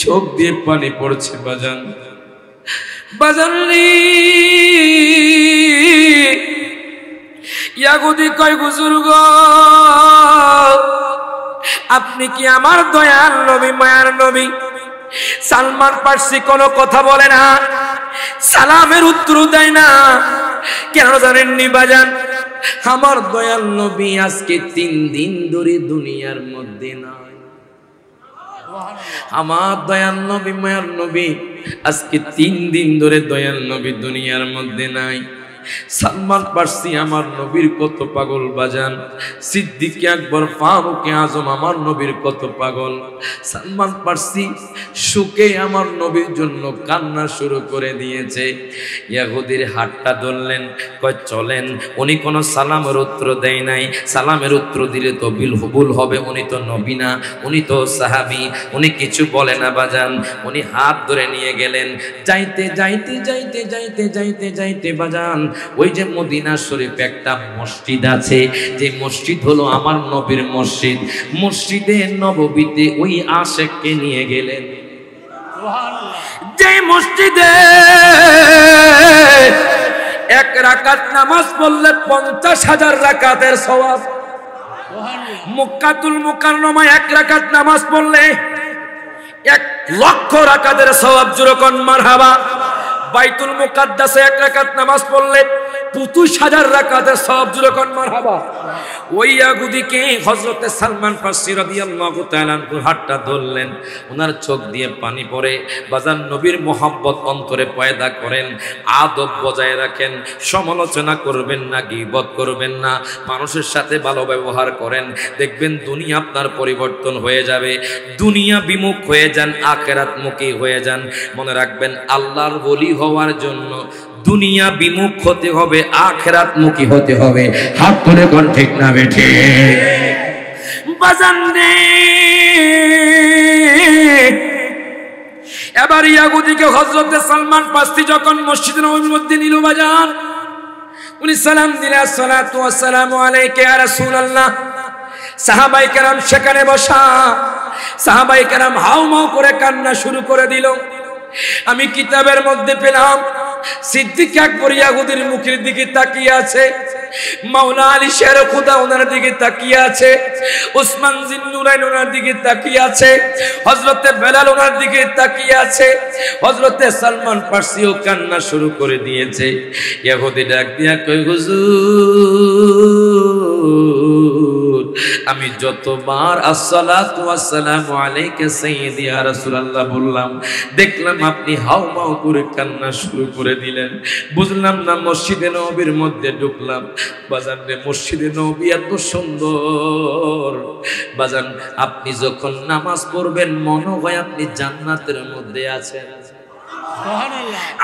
Speaker 1: চোখ দিয়ে পানি পড়ছে বাজান। বাজান ইয়াহুদি কয় বুজুর্গ, আপনি কি আমার দয়াল নবী মায়ার নবী? সালমান ফার্সি কোনো কথা বলে না, সালামের উত্তর দেয় না। কেন জানেননি বাজান? আমার দয়াল নবী আজকে 3 দিন ধরে দুনিয়ার মধ্যে নাই। আমার দয়াল নবী মায়ার নবী আজকে 3 দিন ধরে দয়াল নবী দুনিয়ার মধ্যে নাই। সালমান ফারসি আমার নবীর কত পাগল বাজান, সিদ্দিক আকবর ফারুক আজম আমার নবীর কত পাগল। সালমান ফারসি সুখে আমার নবীর জন্য কান্না শুরু করে দিয়েছে। ইহুদির হাতটা ধরলেন, কয় চলেন। উনি কোনো সালামের উত্তর দেয় নাই, সালামের উত্তর দিলে তো ভুল হবে, উনি তো নবী না, উনি তো সাহাবী, উনি কিছু বলে না বাজান। উনি হাত ধরে নিয়ে গেলেন, যাইতে যাইতে যাইতে যাইতে যাইতে যাইতে বাজান ওই যে মদিনা শরীফে একটা মসজিদ আছে, যে মসজিদ হলো আমার নবীর মসজিদ, মসজিদে নববীতে ওই আশেককে নিয়ে গেলেন। যে মসজিদে এক রাকাত নামাজ পড়লে 50,000 রাকাতের সওয়াব, মক্কাতুল মুকাররমায় এক রাকাত নামাজ পড়লে 1,00,000 রাকাতের সওয়াব। জোরকন মারহাবা। বাইতুল মুকাদ্দাসে এক রাকাত নামাজ পড়লে 25,000 রাকাতের সওয়াব। জোরকন মারহাবা। ওই ইহুদিকে হযরতে সালমান ফারসি রাদিয়াল্লাহু তাআলা আনহু হাতটা ধরলেন, ওনার চোখ দিয়ে পানি পড়ে। বাজান নবীর মোহাব্বত অন্তরে পয়দা করেন, আদব বজায় রাখেন, সমালোচনা করবেন না, গীবত করবেন না, মানুষের সাথে ভালো ব্যবহার করেন, দেখবেন দুনিয়া আপনার পরিবর্তন হয়ে যাবে। দুনিয়া বিমুখ হয়ে যান, আখিরাতমুখী হয়ে যান। মনে রাখবেন আল্লাহর ওলি হওয়ার জন্য দুনিয়া বিমুখ হতে হবে, আখিরাতমুখী হতে হবে। হাত তুলে কোন ঠিক না বেঠে বাজান রে। এবার ইহুদিকে হযরতে সালমান ফারসি যখন মসজিদের নববীর মধ্যে নিল বাজান, উনি সালাম দিলেন, আসসালাতু ওয়াসসালামু আলাইকা ইয়া রাসূলুল্লাহ। সাহাবায়ে কেরাম সেখানে বসা, সাহাবায়ে কেরাম হাউমাউ করে কান্না শুরু করে দিল। আমি কিতাবের মধ্যে পেলাম সিদ্দিক আকবর ইহুদির মুখের দিকে তাকিয়ে আছে, মাওলা আলী শের খুদা ওনার দিকে তাকিয়ে আছে, উসমান জিন্নুরাইন ওনার দিকে তাকিয়ে আছে, হযরতে বেলাল ওনার দিকে তাকিয়ে আছে, হযরতে সালমান ফারসিও কান্না শুরু করে দিয়েছে। ইহুদি ডাক দিয়া কয়, হুজুর আমি যতবার আসসালাতু ওয়াসসালামু আলাইকা সাইয়্যিদি ইয়া রাসূলুল্লাহ বললাম, দেখলাম আপনি হাউমাউ করে কান্না শুরু করে দিলেন। বুঝলাম না, মসজিদে নববীর মধ্যে ঢুকলাম বাজান রে, মসজিদে নববী এত সুন্দর বাজান, আপনি যখন নামাজ পড়বেন মনে হয় আপনি জান্নাতের মধ্যে আছেন।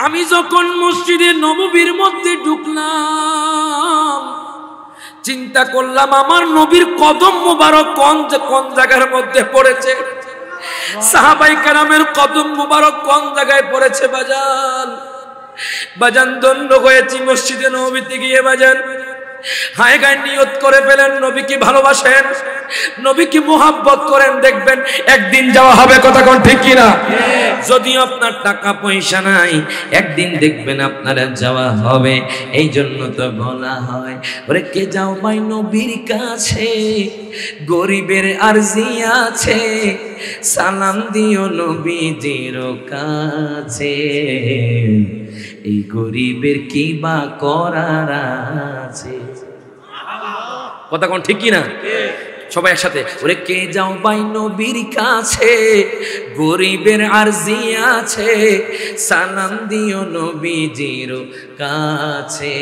Speaker 1: আমি যখন মসজিদে নববীর মধ্যে ঢুকলাম, চিন্তা করলাম আমার নবীর কদম মুবারক কোন জায়গার মধ্যে পড়েছে, সাহাবায়ে কেরামের কদম মুবারক কোন জায়গায় পড়েছে। বাজান ধন্য হয়েছি মসজিদে নববীতে গিয়ে। বাজান হায় গায়ে নিয়ত করে ফেলেন, নবীকে ভালোবাসেন, নবীকে মোহাব্বত করেন, দেখবেন একদিন যাওয়া হবে। কথা কোন ঠিক কিনা? যদি আপনার টাকা পয়সা নাই, একদিন দেখবেন আপনারা যাওয়া হবে। এই জন্য তো বলা হয়, ওরে কে যাও ভাই নবীর কাছে, গরিবের আরজি আছে, সালাম দিও নবীজির কাছে, এই গরিবের কি বা করার আছে। কথা কোন ঠিক কিনা? সবাই একসাথে, ওরে কে যাও ভাই নবীর কাছে, গরিবের আরজি আছে, সালাম দিও নবীজির কাছে,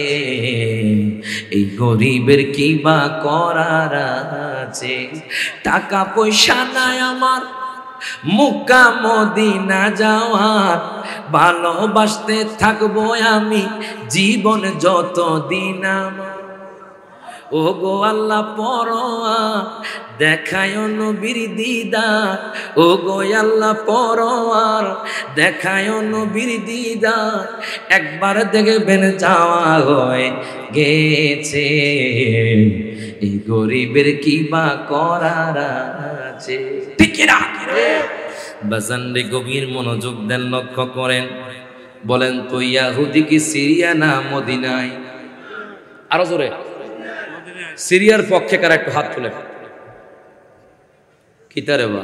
Speaker 1: এই গরিবের কি বা করার আছে। টাকা পয়সা নাই আমার মক্কা মদিনা যাওয়ার, ভালোবাসতে থাকবো আমি জীবন যতদিন আমার। ও গো আল্লাহ পরোয়া দেখায় নবীর দিদার, ও গো আল্লাহ পরোয়ার দেখায় নবীর দিদার, একবার দেখবেন যাওয়া হয়ে গেছে, এই গরিবের কি বা করার আছে। ঠিক না বাজান রে? গভীর মনোযোগ দেন, লক্ষ্য করেন। বলেন তো ইহুদি কি সিরিয়া না মদিনায়? আরো জোরে। সিরিয়ার পক্ষে কারা একটু হাত তুলে? কিতারে বা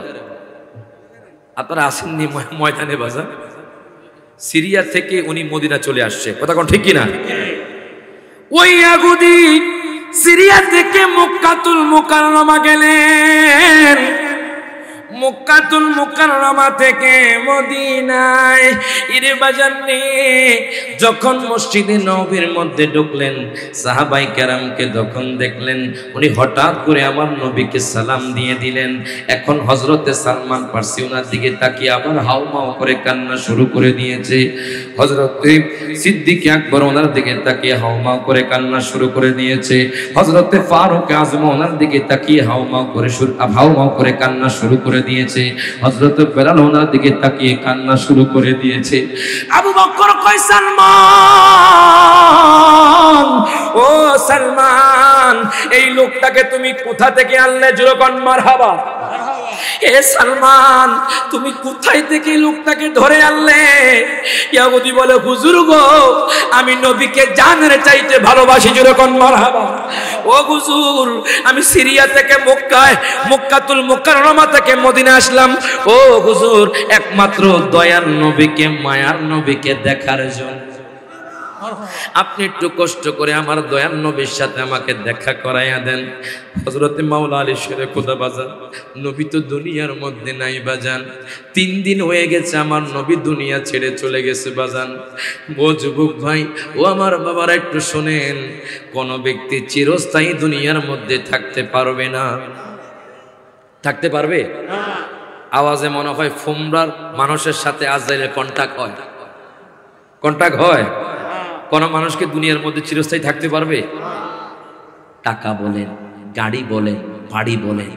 Speaker 1: আপনারা আসেননি ময়দানে বাজার? সিরিয়া থেকে উনি মদিনা চলে আসছে। কথা কোন ঠিক কিনা? ওই ইহুদি সিরিয়া থেকে মক্কাতুল মুকাররমা গেলেন, মক্কাতুল মুকাররমা থেকে মদিনায় ইরে বাজান রে যখন মসজিদে নববীর মধ্যে ঢুকলেন সাহাবায়ে কেরামকে যখন দেখলেন উনি হঠাৎ করে আমার নবীকে সালাম দিয়ে দিলেন। এখন হযরতে সালমান ফারসি ওনার দিকে তাকিয়ে আবার হাউমাউ করে কান্না শুরু করে দিয়েছে। হযরতে সিদ্দিক আকবর ওনার দিকে তাকিয়ে হাউমাউ করে কান্না শুরু করে দিয়েছে। হযরতে ফারুক আযম ওনার দিকে তাকিয়ে হাউমাউ করে কান্না শুরু করে দিয়েছে। হযরত বেলাল ওনার দিকে তাকিয়ে কান্না শুরু করে দিয়েছে। আবু বকর কয় সালমান, ও সালমান এই লোকটাকে তুমি কোথা থেকে আনলে? জোরে কোন মারহাবা। এ সালমান তুমি কোথায় থেকে লোকটাকে ধরে আনলে? ইয়াহুদি বলে হুজুর গো আমি নবীকে জানের চাইতে ভালোবাসি। জোরে কোন মারহাবা। ও হুজুর আমি সিরিয়া থেকে মক্কাতুল মুকাররমা থেকে মদিনা আসলাম। ও হুজুর একমাত্র দয়ার নবীকে মায়ার নবীকে দেখার জন্য। আপনি একটু কষ্ট করে আমার দয়ার নবীর সাথে আমাকে দেখা করাইয়া দেন। হযরতে মাওলা আলী শেরে খোদা বাজান নবী তো দুনিয়ার মধ্যে নাই বাজান। 3 দিন হয়ে গেছে আমার নবী দুনিয়া ছেড়ে চলে গেছে বাজান। ও যুবক ভাই ও আমার বাবারা একটু শোনেন, কোন ব্যক্তি চিরস্থায়ী দুনিয়ার মধ্যে থাকতে পারবে না। থাকতে পারবে? আওয়াজে মনে হয় ফুমরার মানুষের সাথে আজরাইলের কন্টাক্ট হয়। কন্টাক্ট হয়। কোন মানুষকে দুনিয়ার মধ্যে চিরস্থায়ী থাকতে পারবে? টাকা বলেন, গাড়ি বলেন, বাড়ি বলেন,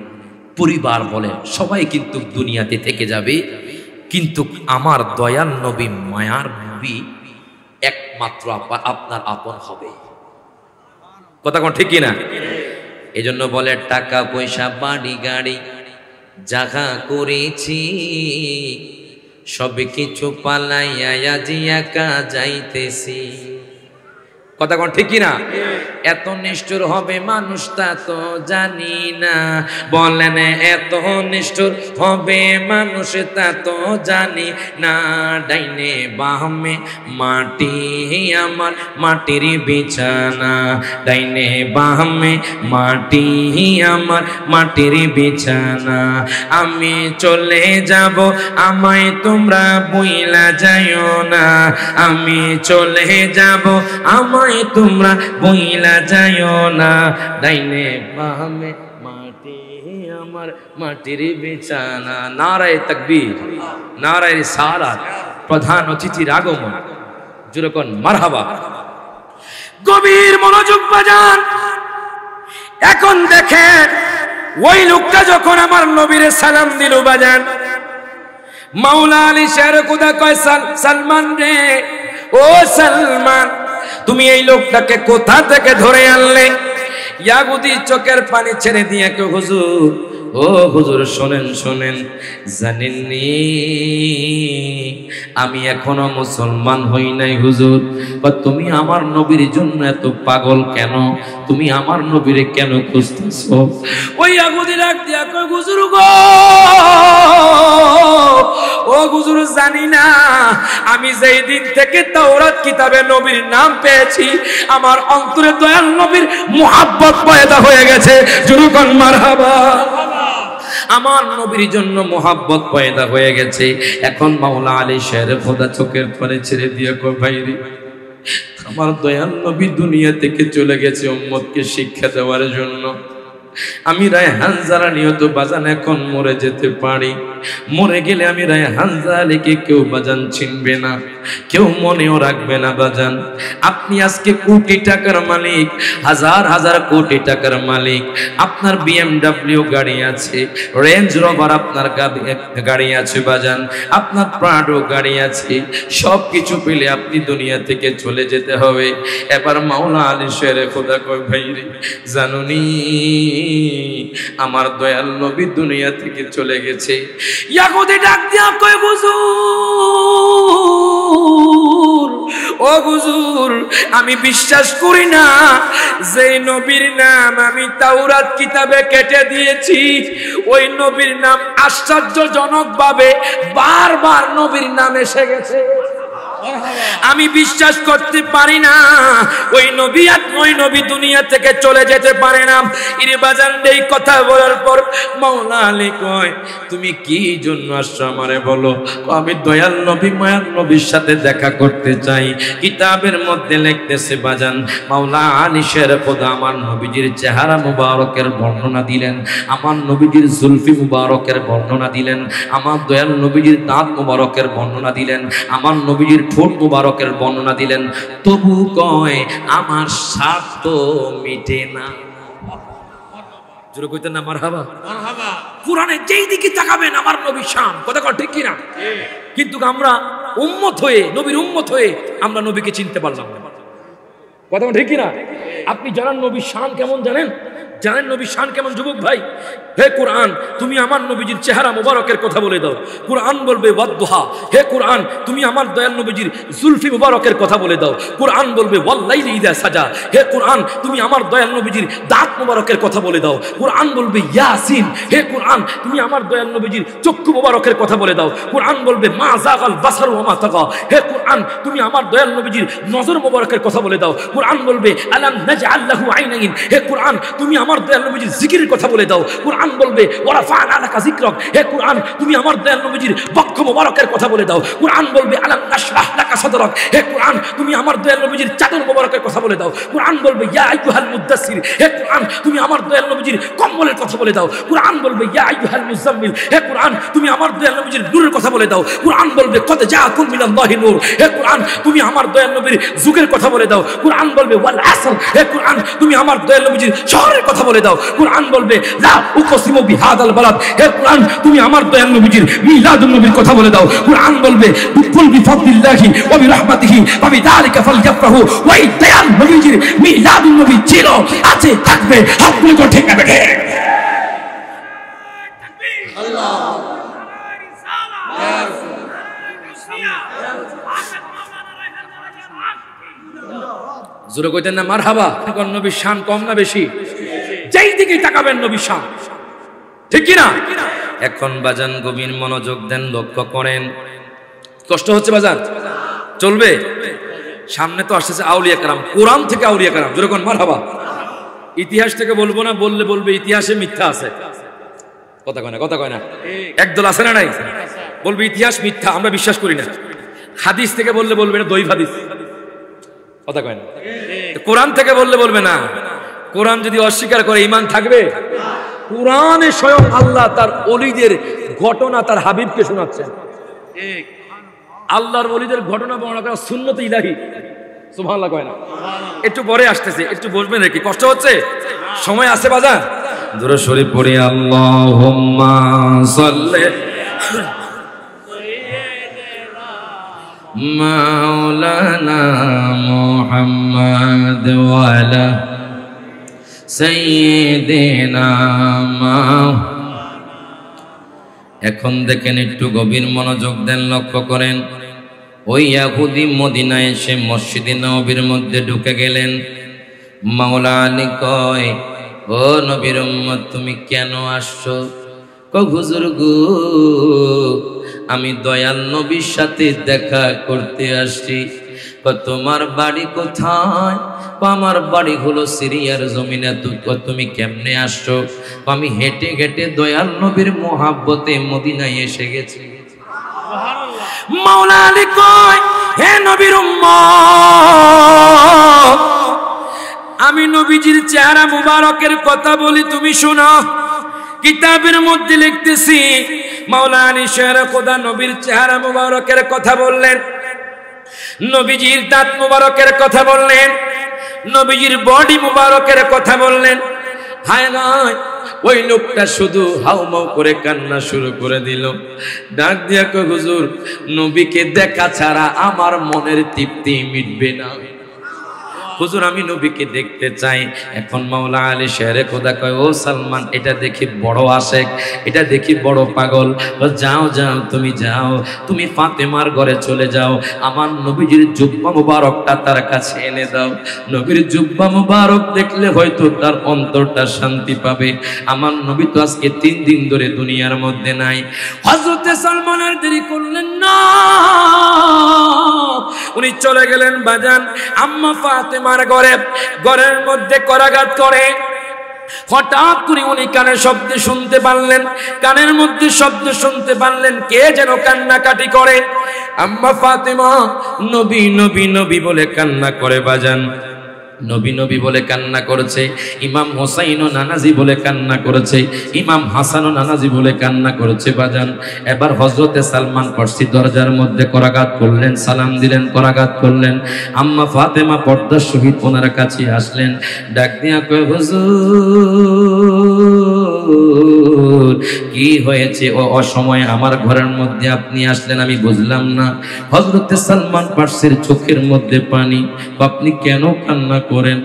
Speaker 1: পরিবার বলেন, সবাই কিন্তু দুনিয়াতে থেকে যাবে, কিন্তু আমার দয়াল নবী মায়ার নবী একমাত্র আপনার আপন হবে। কথা কোন ঠিক কিনা? এজন্য বলে টাকা পয়সা বাড়ি গাড়ি যাহা করেছি সব কিছু পালাইয়া আজি একা যাইতেছি। কথা কোন ঠিক কিনা? এত নিষ্ঠুর হবে মানুষটা তো জানি না। বলেন এত নিষ্ঠুর হবে মানুষ তা তো জানি না। ডাইনে বামে মাটি আমার মাটির বিছানা, ডাইনে বামে মাটি আমার মাটির বিছানা। আমি চলে যাব আমায় তোমরা বইলা যাইও না। আমি চলে যাব আমায় তোমরা বইলা যাইও না। ডাইনে বামে মাটি আমার মাটির বিছানা। নারায়ে তাকবীর, নারায়ে রিসালাত, প্রধান অতিথির আগমন। জোরে কোন মারহাবা। গভীর মনোযোগ বাজান। এখন দেখেন ওই লোকটা যখন আমার নবীরে সালাম দিল বাজান, মাওলা আলী শের খোদা কয় সালমান রে, ও সালমান তুমি এই লোকটাকে কোথা থেকে ধরে আনলে? ইয়াহুদি চোখের পানি ছেড়ে দিয়ে কে হুজুর, ও হুজুর শোনেন শোনেন, জানেননি আমি এখনো মুসলমান হই নাই হুজুর। তুমি আমার নবীর জন্য এত পাগল কেন? তুমি আমার নবীরে কেন খুঁজতেছো? ওই ইয়াহুদি ডাক দিয়া কয় হুজুর গো, ও হুজুর জানি না আমি যেই দিন থেকে তাওরাত কিতাবে নবীর নাম পেয়েছি আমার অন্তরে দয়াল নবীর মুহাব্বত পয়দা হয়ে গেছে। জোরে কোন মারহাবা। আমার নবীর জন্য মুহাব্বত পয়দা হয়ে গেছে। এখন মাওলা আলী শের খোদা চোখের পানি ছেড়ে দিয়ে কয় ভাই রে, আমার দয়াল নবী দুনিয়া থেকে চলে গেছে উম্মতকে শিক্ষা দেওয়ার জন্য। আমি রায়হান জালালিও তো বাজান এখন মরে যেতে পারি। মরে গেলে আমি রায়হান জালালিকে কেউ বাজান চিনবে না, কেউ মনেও রাখবে না বাজান। আপনি আজকে কোটি টাকার মালিক, হাজার হাজার কোটি টাকার মালিক, আপনার BMW গাড়ি আছে, রেঞ্জ রোভার আপনার গাড়ি আছে বাজান, আপনার প্রাডো গাড়ি আছে, সব কিছু পেলে আপনি দুনিয়া থেকে চলে যেতে হবে। এবার মাওলা আলী শের খোদা কয় ভাই রে, জানুনি আমার দয়াল নবী দুনিয়া থেকে চলে গেছে। ইয়াহুদি ডাক দিয়া কয় হুজুর, ও হুজুর আমি বিশ্বাস করি না যে নবীর নাম আমি তাওরাত কিতাবে কেটে দিয়েছি ওই নবীর নাম আশ্চর্যজনক ভাবে বারবার নবীর নাম এসে গেছে। আমি বিশ্বাস করতে পারি না ওই নবী আর ওই নবী দুনিয়া থেকে চলে যেতে পারে না। ইরে বাজান, এই কথা বলার পর মাওলা আলী কয়, তুমি কি জন্য আসছো আমারে বলো। আমি দয়াল নবী মায়ার নবীর সাথে দেখা করতে চাই। কিতাবের মধ্যে লিখতেছে বাজান, মাওলা আলী শের খোদা আমার নবীজির চেহারা মুবারকের বর্ণনা দিলেন, আমার নবীজির জুলফি মুবারকের বর্ণনা দিলেন, আমার দয়াল নবীজির দাঁত মুবারকের বর্ণনা দিলেন, আমার নবীজির ঠোঁট মুবারকের বর্ণনা দিলেন। তবু কয় আমার স্বার্থ মিটে না। জোরে কইতেন না মারহাবা। কোরআনে যেই দিকে তাকাবেন আমার নবীর শান, কথা কর ঠিক কিনা? কিন্তু আমরা উম্মত হয়ে, নবীর উম্মত হয়ে আমরা নবীকে চিনতে পারলাম না, কথা ঠিক কিনা? আপনি জানেন নবীর শান কেমন? জানেন নবীর শান কেমন? যুবক ভাই, হে কোরআন তুমি আমার নবীজির চেহারা মুবারকের কথা বলে দাও। কোরআন বলবে ওয়াদ্দুহা। হে কোরআন তুমি আমার দয়াল নবীজির জুলফি মুবারকের কথা বলে দাও। কোরআন বলবে ওয়াল্লাইলি ইযা সাজা। হে কোরআন তুমি আমার দয়াল নবীজির দাঁত মুবারকের কথা বলে দাও। কোরআন বলবে ইয়াসিন। হে কোরআন তুমি আমার দয়াল নবীজির চক্ষু মুবারকের কথা বলে দাও। কোরআন বলবে মা যাগাল বাসারু ওয়া মা তাগা। হে কোরআন তুমি আমার দয়াল নবীজির নজর মুবারকের কথা বলে দাও। কোরআন বলবে আলাম নাজআল লাহু আইনাইন। হে কোরআন তুমি আমার দয়াল নবীজির জিকিরের কথা বলে দাও। কোরআন বলবে ওয়ারাফা'না লাকা যিকরাক। হে কোরআন তুমি আমার দয়াল নবীজির বক্ষ মুবারকের কথা বলে দাও। কোরআন বলবে আলাম নাশরাহ লাকা সাদরাক। হে কোরআন তুমি আমার দয়াল নবীজির চাদর মুবারকের কথা বলে দাও। কোরআন বলবে ইয়া আইয়ুহাল মুদ্দাসসির। হে কোরআন তুমি আমার দয়াল নবীজির কম্বলের কথা বলে দাও। কোরআন বলবে ইয়া আইয়ুহাল মুযাম্মিল। হে কোরআন তুমি আমার দয়াল নবীজির নূরের কথা বলে দাও। কোরআন বলবে কদ জাআকুম মিনাল্লাহি নূর। হে কোরআন তুমি আমার দয়াল নবীর যুগের কথা বলে দাও। কোরআন বলবে ওয়াল আসর। হে কোরআন তুমি আমার দয়াল নবীজির শহরের কথা বলে দাও। কোরআন বলবে লা উকসিমু বিহাদাল বালাদ। হে কোরআন তুমি আমার দয়াল নবীজির মিলাদুন নবীর কথা বলে দাও। কোরআন বলবে বিকুল বিফাদলিল্লাহি ওয়া বিরহমাতিহি ওয়া বিযালিকা ফালইফরাহু। ওই দয়াল নবীজির মিলাদুন নবী ছিল, আছে, থাকবে। আপনি তো ঠিক না বেঠে আল্লাহ জোরে কইতেন না মারহাবা। নবীর শান কম না বেশি? যেই দিকে তাকাবেন নবীর শান, ঠিক কিনা? এখন বাজান গভীর মনোযোগ দেন, লক্ষ্য করেন। কষ্ট হচ্ছে বাজান? চলবে? সামনে তো আসতেছে আউলিয়া কারাম, কোরআন থেকে আউলিয়া কারাম। জোরে কোন মারহাবা। ইতিহাস থেকে বলবো না, বললে বলবে ইতিহাসে মিথ্যা আছে। কথা কয় না? একদল আছে না নাই? বলবে ইতিহাস মিথ্যা, আমরা বিশ্বাস করি না। হাদিস থেকে বললে বলবে না দৈব হাদিস। কথা কয় না? কোরআন থেকে বললে বলবে না। কোরআন যদি অস্বীকার করে ঈমান থাকবে? কোরআনে স্বয়ং আল্লাহ তার ওলিদের ঘটনা তার হাবিবকে শোনাচ্ছেন। আল্লাহর ওলিদের ঘটনা বর্ণনা করা সুন্নতে ইলাহি। সুবহানাল্লাহ কয় না? একটু পরে আসতেছে, একটু বসবেন নাকি? কষ্ট হচ্ছে? সময় আছে বাজার? দুরূদ শরীফ পড়ি। আল্লাহুম্মা সাল্লি মাওলানা মুহাম্মদ ওয়া আলা সাইয়্যিদিনা। এখন দেখেন, একটু গভীর মনোযোগ দেন, লক্ষ্য করেন। ওই ইহুদি মদিনায় এসে মসজিদে নববীর মধ্যে ঢুকে গেলেন। মাওলা আলী কয়, ও নবীর উম্মত তুমি কেন আসছো? কয় হুজুর গো আমি দয়াল নবীর সাথে দেখা করতে আসছি। তোমার বাড়ি কোথায়? আমার বাড়ি হলো সিরিয়ার জমিনে। তুমি কেমনে আসছো? আমি হেঁটে হেঁটে দয়াল নবীর মোহাব্বতে মদিনায় এসে গেছি। মাওলা আলী কয়, হে নবীর উম্মত আমি নবীজির চেহারা মুবারকের কথা বলি, তুমি শোনো। কিতাবের মধ্যে লিখতেছি মাওলা আলী শের খোদা নবীর চেহারা মুবারকের কথা বললেন, নবীজির দাঁত মুবারকের কথা বললেন, নবীজির বডি মুবারকের কথা বললেন। হায় হায়, ওই লোকটা শুধু হাউমাউ করে কান্না শুরু করে দিল। ডাক দিয়া কয়, হুজুর নবীকে দেখা ছাড়া আমার মনের তৃপ্তি মিটবে না। হুজুর আমি নবীকে দেখতে চাই। এখন মাওলা আলী শেরে খোদা কয়, ও সালমান, এটা দেখি বড় আশেক, এটা দেখি বড় পাগল। যাও যাও, তুমি যাও, তুমি ফাতেমার ঘরে চলে যাও, আমার নবীজির জুব্বা মুবারকটা তার কাছে এনে দাও। নবীর জুব্বা মুবারক দেখলে হয়তো তার অন্তরটা শান্তি পাবে। আমার নবী তো আজকে 3 দিন ধরে দুনিয়ার মধ্যে নাই। হযরতে সালমান আর দেরি করলেন না, উনি চলে গেলেন বাজান আম্মা ফাতেমার ঘরে। ঘরের মধ্যে করাঘাত করে হঠাৎ করে উনি কানের শব্দ শুনতে পারলেন, কানের মধ্যে শব্দ শুনতে পারলেন, কে যেন কান্নাকাটি করে। আম্মা ফাতেমা নবী নবী নবী বলে কান্না করে বাজান, নবী নবী বলে কান্না করেছে। ইমাম হোসাইনও নানাজি বলে কান্না করেছে, ইমাম হাসানও নানাজি বলে কান্না করেছে বাজান। এবার হযরতে সালমান ফার্সি দরজার মধ্যে করাঘাত করলেন, সালাম দিলেন, করাঘাত করলেন। আম্মা ফাতেমা পর্দার সহিত ওনার কাছে আসলেন, ডাক দিয়া কয়, হুজুর কি হয়েছে? ও অসময়ে আমার ঘরের মধ্যে আপনি আসলেন, আমি বুঝলাম না। হযরতে সালমান ফার্সির চোখের মধ্যে পানি। আপনি কেন কান্না করেন?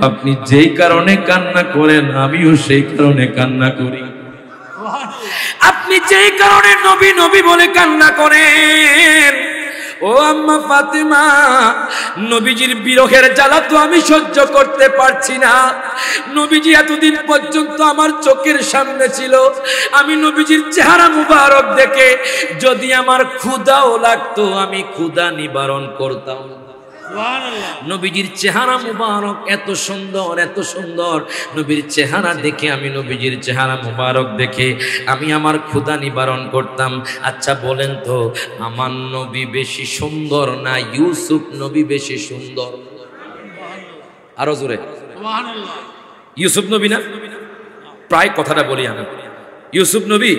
Speaker 1: আপনি যেই কারণে কান্না করেন আমিও সেই কারণে কান্না করি। আপনি যেই কারণে নবী নবী বলে কান্না করেন, ও আম্মা ফাতেমা, নবীজির বিরহের জ্বালা তো আমি সহ্য করতে পারছি না। নবীজি এতদিন পর্যন্ত আমার চোখের সামনে ছিল, আমি নবীজির চেহারা মুবারক দেখে যদি আমার ক্ষুধাও লাগতো আমি ক্ষুধা নিবারণ করতাম। নবীজির চেহারা মুবারক এত সুন্দর, এত সুন্দর, নবীর চেহারা দেখে আমি নবীজির চেহারা মুবারক দেখে আমি আমার ক্ষুধা নিবারণ করতাম। আচ্ছা বলেন তো, আমার নবী বেশি সুন্দর না ইউসুফ নবী বেশি সুন্দর? আরো জোরে ইউসুফ নবী না? প্রায় কথাটা বলি আমি, ইউসুফ নবী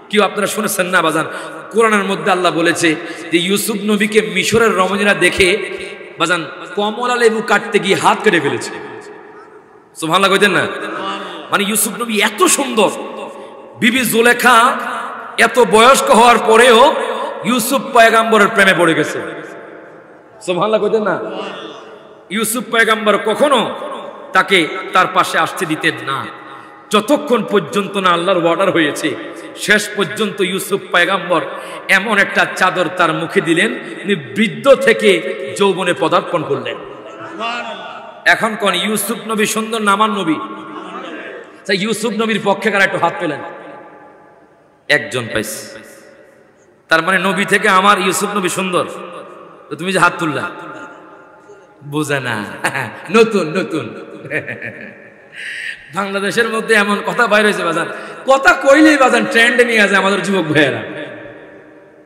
Speaker 1: কি আপনারা শুনেছেন না বাজান? কোরআনের মধ্যে আল্লাহ বলেছে যে ইউসুফ নবীকে মিশরের রমণীরা দেখে বাজান কমলা লেবু কাটতে গিয়ে হাত কেটে ফেলেছে। সুবহানাল্লাহ কইতেন না? মানে ইউসুফ নবী এত সুন্দর, বিবি জুলেখা এত বয়স্ক হওয়ার পরেও ইউসুফ পয়গাম্বরের প্রেমে পড়ে গেছে। সুবহানাল্লাহ কইতেন না? ইউসুফ পয়গাম্বর কখনো তাকে তার পাশে আসতে দিতেন না, যতক্ষণ পর্যন্ত না আল্লাহর অর্ডার হয়েছে। শেষ পর্যন্ত ইউসুফ পয়গাম্বর এমন একটা চাদর তার মুখে দিলেন, বৃদ্ধ থেকে যৌবনে পদার্পণ করলেন। এখন কোন ইউসুফ নবী সুন্দর না আমার নবী? ইউসুফ নবীর পক্ষে কারা একটু হাত পেলেন? একজন পাইছে। তার মানে নবী থেকে আমার ইউসুফ নবী সুন্দর। তো তুমি যে হাত তুললা, বোঝা না নতুন নতুন বাংলাদেশের মধ্যে এমন কথা বাইরে হয়েছে বাজান, কথা কইলেই বাজান ট্রেন্ডে নিয়ে আসে আমাদের যুবক ভাইয়েরা।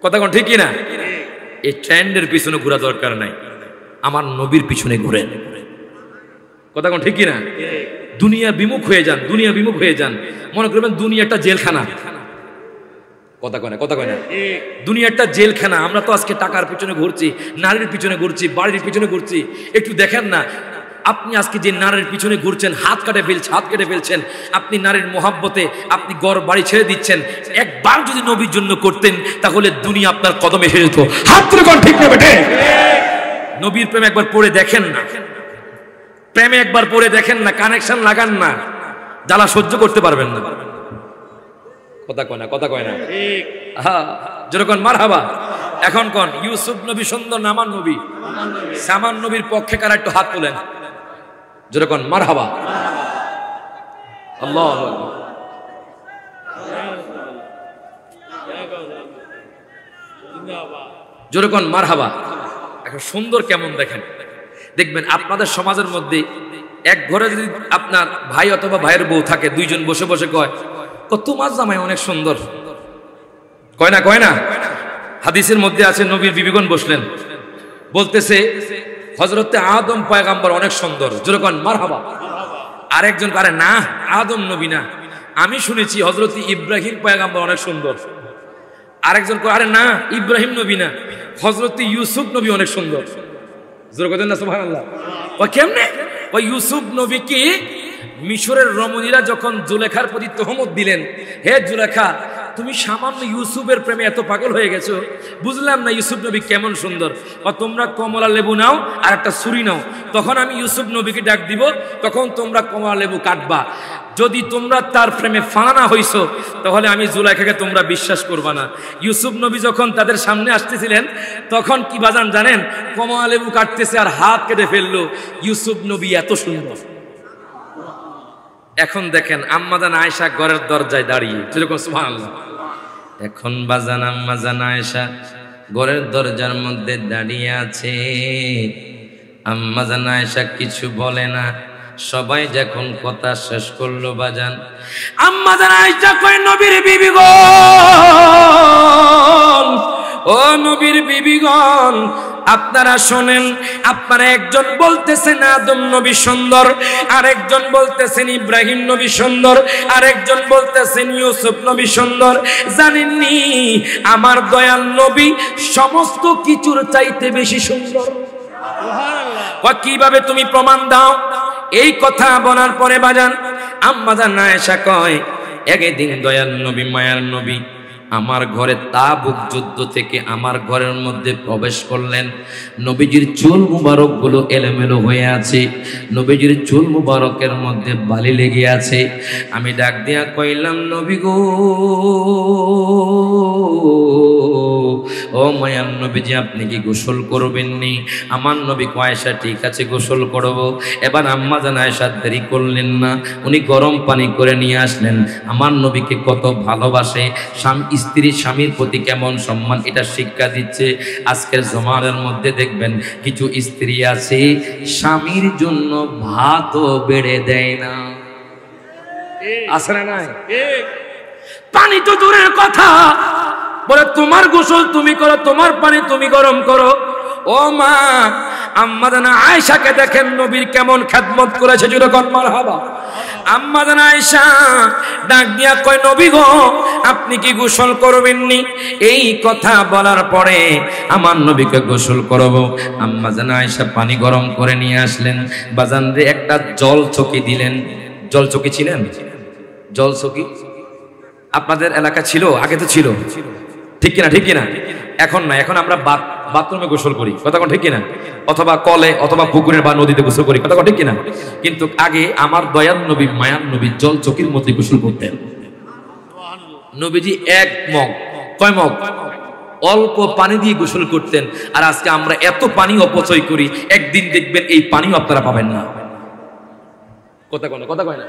Speaker 1: কথা কোন ঠিক কিনা? এই ট্রেন্ডের পিছনে ঘোরা দরকার নাই, আমার নবীর পিছনে ঘুরেন। কথা কোন ঠিক কিনা? দুনিয়া বিমুখ হয়ে যান, দুনিয়া বিমুখ হয়ে যান। মনে করবেন দুনিয়া একটা জেলখানা। কথা কয় না? কথা কয় না? দুনিয়া একটা জেলখানা। আমরা তো আজকে টাকার পিছনে ঘুরছি, নারীর পিছনে ঘুরছি, বাড়ির পিছনে ঘুরছি। একটু দেখেন না, আপনি আজকে যে নারীর পিছনে ঘুরছেন, হাত কেটে ফেলছেন, আপনি নারীর মোহাব্বতে আপনি ঘর বাড়ি ছেড়ে দিচ্ছেন। একবার যদি নবীর জন্য করতেন তাহলে দুনিয়া আপনার কদমে এসে যেত। হাত তুলে কোন ঠিক না বেটে? নবীর প্রেমে একবার পড়ে দেখেন না, প্রেমে একবার পড়ে দেখেন না, কানেকশন লাগান না, জ্বালা সহ্য করতে পারবেন না। কথা কয় না? কথা কয় না? হ্যাঁ, যেরকম মারহাবা। এখন কোন ইউসুফ নবী সুন্দর না আমার নবী? সামান নবীর পক্ষে কারা একটু হাত তোলেন? যেরকম মারহাবা। আল্লাহু আকবার। যেরকম মারহাবা। এখন সুন্দর কেমন দেখেন, দেখবেন আপনাদের সমাজের মধ্যে এক ঘরে যদি আপনার ভাই অথবা ভাইয়ের বউ থাকে, দুইজন বসে বসে কয়, তোমার জামাই অনেক সুন্দর। কয় না? কয় না? হাদিসের মধ্যে আছে নবীর বিবিগণ বসলেন, বলতেছে হযরতে আদম পয়গাম্বর অনেক সুন্দর। যেরকম মারহাবা। আরেকজন আরে না, আদম নবী না, আমি শুনেছি হযরত ইব্রাহিম পয়গাম্বর অনেক সুন্দর। আরেকজন আরে না, ইব্রাহিম নবী না, হযরত ইউসুফ নবী অনেক সুন্দর। জোরে কইতেন না সুবহানাল্লাহ? ওই কেমনে? ওই ইউসুফ নবীকে মিশরের রমণীরা যখন জুলেখার প্রতি তহমত দিলেন, হে জুলেখা তুমি সামান্য ইউসুফের প্রেমে এত পাগল হয়ে গেছো, বুঝলাম না ইউসুফ নবী কেমন সুন্দর। তোমরা কমলা লেবু নাও আর একটা ছুরি নাও, তখন আমি ইউসুফ নবীকে ডাক দিব, তখন তোমরা কমলা লেবু কাটবা। যদি তোমরা তার প্রেমে ফানা হইছো তাহলে আমি জুলাইখাকে তোমরা বিশ্বাস করবা না। ইউসুফ নবী যখন তাদের সামনে আসতেছিলেন তখন কি বাজান জানেন, কমলা লেবু কাটতেছে আর হাত কেটে ফেললো। ইউসুফ নবী এত সুন্দর। এখন দেখেন আম্মাজান আয়েশা ঘরের দরজায় দাঁড়িয়ে, যেরকম সুবহানাল্লাহ। এখন বাজান আম্মাজান আয়েশা ঘরের দরজার মধ্যে দাঁড়িয়ে আছে। আম্মাজান আয়েশা কিছু বলে না। সবাই যখন কথা শেষ করলো বাজান, আম্মাজান আয়েশা কয়, নবীর বিবিগণ, ও নবীর বিবিগণ, আপনারা শোনেন। আপনারা একজন বলতেছেন আদম নবী সুন্দর, আরেকজন বলতেছেন ইব্রাহিম নবী সুন্দর, আরেকজন বলতেছেন ইউসুফ নবী সুন্দর। জানেননি আমার দয়াল নবী সমস্ত কিছুর চাইতে বেশি সুন্দর। সুবহানাল্লাহ। কিভাবে তুমি প্রমাণ দাও? এই কথা বলার পরে বাজান আম্মাজান আয়েশা কয়, একদিন দয়াল নবী মায়ার নবী আমার ঘরে তাবুক যুদ্ধ থেকে আমার ঘরের মধ্যে প্রবেশ করলেন। নবীজির চুল মুবারক গুলো এলোমেলো হয়ে আছে, নবীজির চুল মুবারকের মধ্যে বালি লেগে আছে। আমি ডাক দিয়া কইলাম, নবী গো, ও মায়ার নবীজি আপনি কি গোসল করবেননি? আমার নবী আয়েশা ঠিক আছে গোসল করব। এবার আম্মাজান আয়েশা দেরি করলেন না, উনি গরম পানি করে নিয়ে আসলেন। আমার নবীকে কত ভালোবাসে, স্ত্রী স্বামীর প্রতি কেমন সম্মান, এটা শিক্ষা দিচ্ছে। আজকের জমানার মধ্যে দেখবেন কিছু স্ত্রী আছে স্বামীর জন্য ভাতও বেড়ে দেয় না, আছে না নাই? পানি তো দূরের কথা, বলে তোমার গোসল তুমি করো, তোমার পানি তুমি গরম করো। ও মা, আম্মাজান আয়েশাকে দেখেন নবীর কেমন খেদমত করেছে, যেরকম মারহাবা। আম্মাজান আয়েশা ডাক দিয়া কয়, নবী গো আপনি কি গোসল করবেননি? এই কথা বলার পরে আমার নবীকে গোসল করব। আম্মাজান আয়েশা পানি গরম করে নিয়ে আসলেন। বাজান রে একটা জল চকি দিলেন। জল চকি ছিলেন? জল চকি আপনাদের এলাকা ছিল? আগে তো ছিল, ঠিক কিনা? ঠিক কিনা? এখন না, এখন আমরা বাথরুমে গোসল করি, কথা কোন ঠিক কিনা? অথবা কলে অথবা পুকুরের বা নদীতে গোসল করি, কথা কোন ঠিক কিনা? কিন্তু আগে আমার দয়াল নবী মায়ার নবী জল চকির মধ্যে গোসল করতেন। নবীজি এক মগ, কয় মগ? অল্প পানি দিয়ে গোসল করতেন। আর আজকে আমরা এত পানি অপচয় করি, একদিন দেখবেন এই পানিও আপনারা পাবেন না। কথা কয় না? কথা কয় না?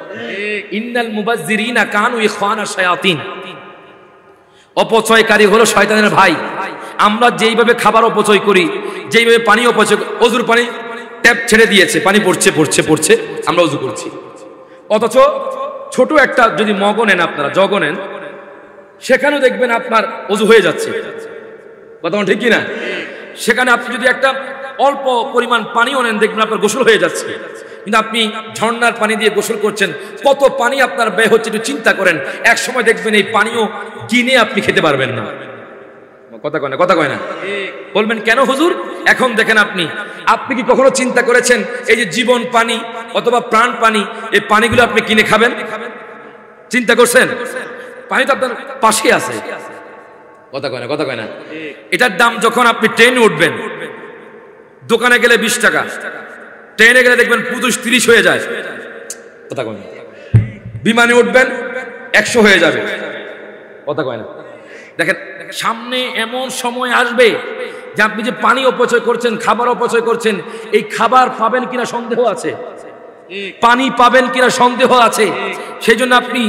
Speaker 1: ইন্নাল মুবাজ্জিরিনা কানু ইখওয়ানা শায়াতিন, অপচয়কারী হলো শয়তানের ভাই। আমরা যেইভাবে খাবার অপচয় করি, যেইভাবে পানি অপচয়, অজুর পানি ট্যাপ ছেড়ে দিয়েছে, পানি পড়ছে পড়ছে পড়ছে, আমরা অজু করছি। অথচ ছোট একটা যদি মগ নেন, আপনারা জগ নেন, সেখানেও দেখবেন আপনার অজু হয়ে যাচ্ছে, কথা ঠিক কিনা? সেখানে আপনি যদি একটা অল্প পরিমাণ পানিও নেন, দেখবেন আপনার গোসল হয়ে যাচ্ছে। কিন্তু আপনি ঝর্ণার পানি দিয়ে গোসল করছেন, কত পানি আপনার ব্যয় হচ্ছে, একটু চিন্তা করেন। এক সময় দেখবেন এই পানিও কিনে আপনি খেতে পারবেন না, কথা কয় না? কথা কয় না? বলবেন কেন হুজুর? এখন দেখেন আপনি কি কখনো চিন্তা করেছেন এই যে জীবন পানি অথবা প্রাণ পানি, এই পানিগুলো আপনি কিনে খাবেন? চিন্তা করছেন? পানি তো আপনার পাশে আছে, কথা কয় না? কথা কয় না? এটার দাম যখন আপনি ট্রেনে উঠবেন, দোকানে গেলে 20 টাকা, ট্রেনে গেলে দেখবেন 30 হয়ে যায়, কথা কয় না? বিমানে উঠবেন 100 হয়ে যাবে, কথা কয় না? দেখেন সামনে এমন সময় আসবে যে আপনি যে পানি অপচয় করছেন, খাবার অপচয় করছেন, এই খাবার পাবেন কিনা সন্দেহ আছে, পানি পাবেন কিনা সন্দেহ আছে। সেই জন্য আপনি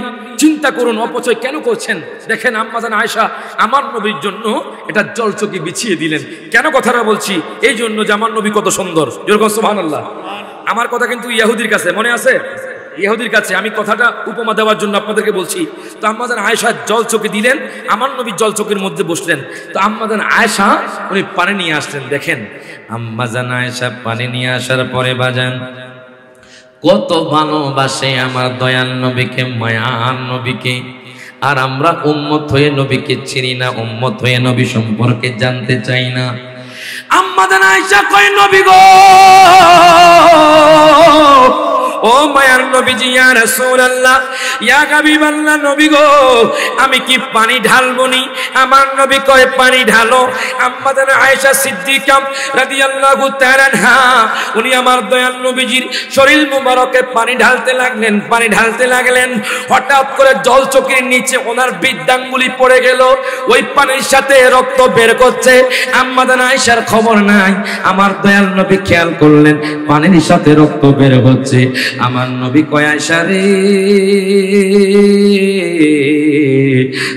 Speaker 1: চিন্তা করুন অপচয় কেন করছেন। দেখেন আম্মাজান আয়েশা আমার নবীর জন্য এটা জলচকি বিছিয়ে দিলেন। কেন কথাটা বলছি? এই জন্য যে আমার নবী কত সুন্দর, যেরকম সুবহানাল্লাহ। আমার কথা কিন্তু ইহুদির কাছে মনে আছে, ইহুদির কাছে আমি কথাটা উপমা দেওয়ার জন্য আপনাদেরকে বলছি। তো আম্মাজান আয়েশা জল চকি দিলেন, আমার নবী জল চকির মধ্যে বসলেন। তো আম্মাজান আয়েশা উনি পানি নিয়ে আসলেন। দেখেন আম্মাজান আয়েশা পানি নিয়ে আসার পরে বাজান কত ভালোবাসে আমার দয়াল নবীকে, মায়ার নবীকে। আর আমরা উম্মত হয়ে নবীকে চিনি না, উম্মত হয়ে নবী সম্পর্কে জানতে চাই না। আম্মাজান আয়েশা কয়, নবী গো, ও ও মায়ার নবীজি ইয়া রাসূলুল্লাহ ইয়া হাবিবাল্লাহ নবী গো আমি কি পানি ঢালবনি? আমার নবী কয় পানি ঢালো। আম্মাজান আয়েশা সিদ্দিকা রাদিয়াল্লাহু তাআলা আনহা উনি আমার দয়াল নবীজির শরীর মুবারকে পানি ঢালতে লাগলেন, পানি ঢালতে লাগলেন। হঠাৎ করে জল চোখের নিচে ওনার বৃদ্ধাঙ্গুলি পড়ে গেল, ওই পানির সাথে রক্ত বের করছে। আম্মাজান আয়েশার খবর নাই, আমার দয়াল নবী খেয়াল করলেন পানির সাথে রক্ত বের হচ্ছে। আমার নবী কয় আয়েশা রে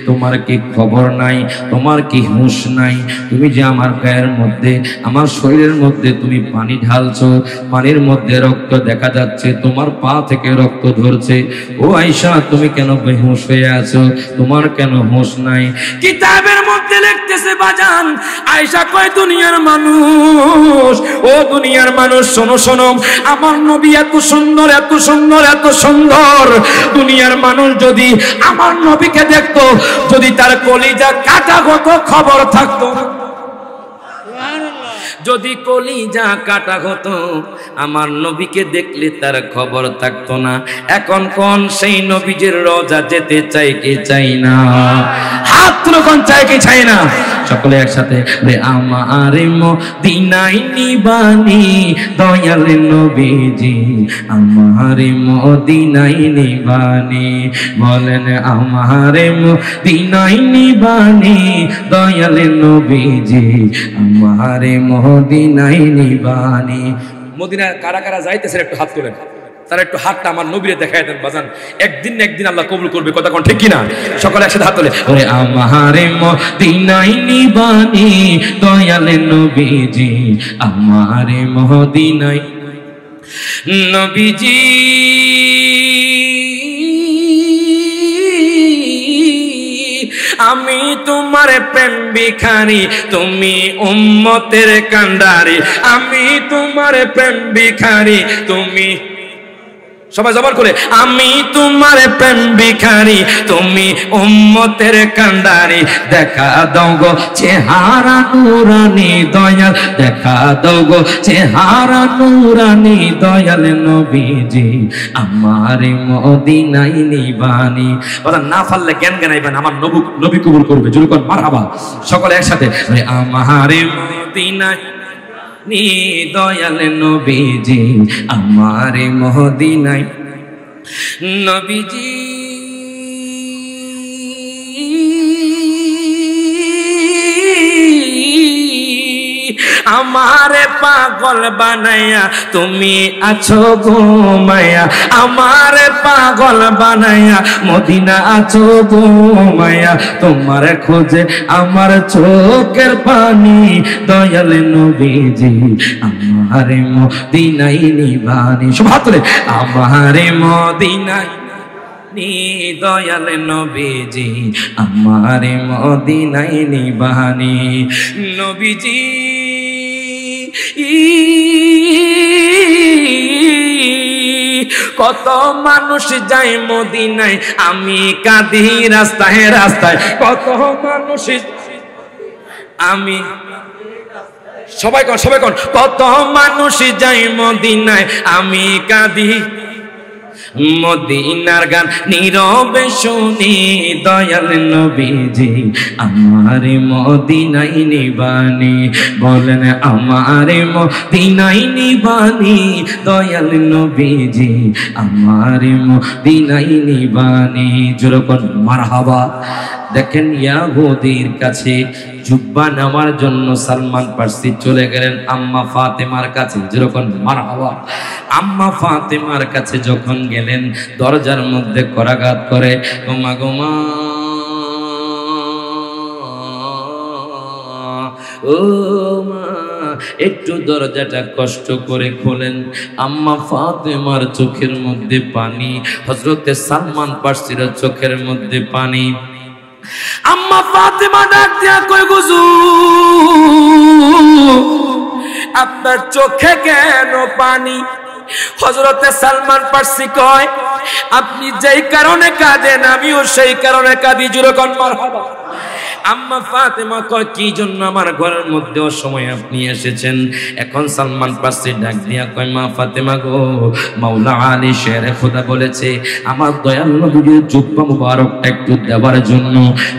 Speaker 1: তোমার কি খবর নাই, তোমার কি হুঁশ নাই? তুমি যে আমার গায়ের মধ্যে আমার শরীরের মধ্যে তুমি পানি ঢালছো, পানির মধ্যে রক্ত দেখা যাচ্ছে, তোমার পা থেকে রক্ত ধরছে। ও আয়েশা তুমি কেন বেহুঁশ হয়ে আছো? তোমার কেন হুঁশ নাই? কিতাবের মধ্যে লিখতেছে বাজান আয়েশা কয় দুনিয়ার মানুষ, ও দুনিয়ার মানুষ শোনো শোনো, আমার নবী এত সুন্দর এত সুন্দর এত সুন্দর, দুনিয়ার মানুষ যদি আমার নবীকে দেখতো, যদি তার কলিজা কাটা হতো খবর থাকতো, যদি কলিজা কাটা হতো আমার নবীকে দেখলে তার খবর থাকতো না। এখন কোন সেই নবীজির রওজা যেতে চাই কি চাই না? হাত তুলে কোন চাই কি চাই না? সকলে একসাথে রে আমার মদিনায় নিবানি দয়াল নবীজি, আমার মদিনায় নিবানি, বলেন আমার মদিনায় নিবানি দয়াল নবীজি, আমার মদিনায় নিবানি। মদিনা কারা কারা যাইতেছেন একটু হাত তোলেন, তারা একটু হাতটা আমার নবীরে দেখায় দেন বাজান, একদিন না একদিন আল্লাহ কবুল করবে, কথা কোন ঠিক কিনা? সকলে একসাথে হাত তোলে ওরে আমার মদিনায় নিবানি দয়াল নবীজি, আমার মদিনায় নবীজি। আমি তোমার প্রেম ভিখারি তুমি উম্মতের কান্ডারি, আমি তোমার প্রেম ভিখারি তুমি, সবাই জবর করে, আমি তোমার প্রেম ভিখারি তুমি উম্মতের কান্ডারি, দেখা দাও গো চেহারা নুরানি দয়াল, দেখা দাও গো চেহারা নুরানি দয়াল নবীজি, আমার মদিনায় নিবানি। বলেন না পারলে জ্ঞান জ্ঞানাইবেন, আমার নবী কবুল করবে, জোরে কোন মারহাবা। সকলে একসাথে আমার মদিনায় নি দয়াল নবীজি, আমার মদিনায় নবীজি। আমারে পাগল বানায়া তুমি আছো ঘুমায়া, আমারে পাগল বানায়া মদিনা আছো ঘুমায়া, তোমার খোঁজে আমার চোখের পানি দয়াল নবীজি, আমারে মদিনায় নিবানি। সব হাত তুলে আমারে মদিনায় নি দয়াল নবীজি, আমারে মদিনায় নিবানি। নবীজি কত মানুষ যায় মদিনায়, আমি কাঁদি রাস্তায় রাস্তায়, কত মানুষ আমি, সবাই কোন সবাই কোন, কত মানুষ যায় মদিনায় আমি কাঁদি, মদিনার গান নীরবে শুনি দয়াল নবীজি, আমার মদিনায় নিবানি, বলেন আমার মদিনায় নিবানি দয়াল নবীজি, আমার মদিনায় নিবানি। যেরকম মারহাবা। দেখেন ইয়াহুদীর কাছে জুব্বা নেওয়ার জন্য সালমান ফার্সি চলে গেলেন আম্মা ফাতেমার কাছে, যেরকম মারহাবা। আম্মা ফাতেমার কাছে যখন গেলেন দরজার মধ্যে করাঘাত করে, ওমা গোমা ও মা একটু দরজাটা কষ্ট করে খোলেন। আম্মা ফাতেমার চোখের মধ্যে পানি, হযরতে সালমান ফার্সির চোখের মধ্যে পানি। আম্মা ফাতেমা ডাক দিয়া কয় হুজুর আপনার চোখে কেন পানি? হযরতে সালমান ফার্সি কয় আপনি যেই কারণে কাঁদেন আমিও সেই কারণে কাঁদি। জোরে কোন মারহাবা। আম্মা ফাতেমা কয় কি জন্য আমার ঘরের মধ্যে অসময়ে আপনি এসেছেন? এখন সালমান ফার্সি ডাক দিয়া কয় মা ফাতেমা গো, মাওলা আলী শেরে খোদা বলেছে আমার দয়াল নবীর জুব্বা মুবারকটা একটু দেওয়ার জন্য।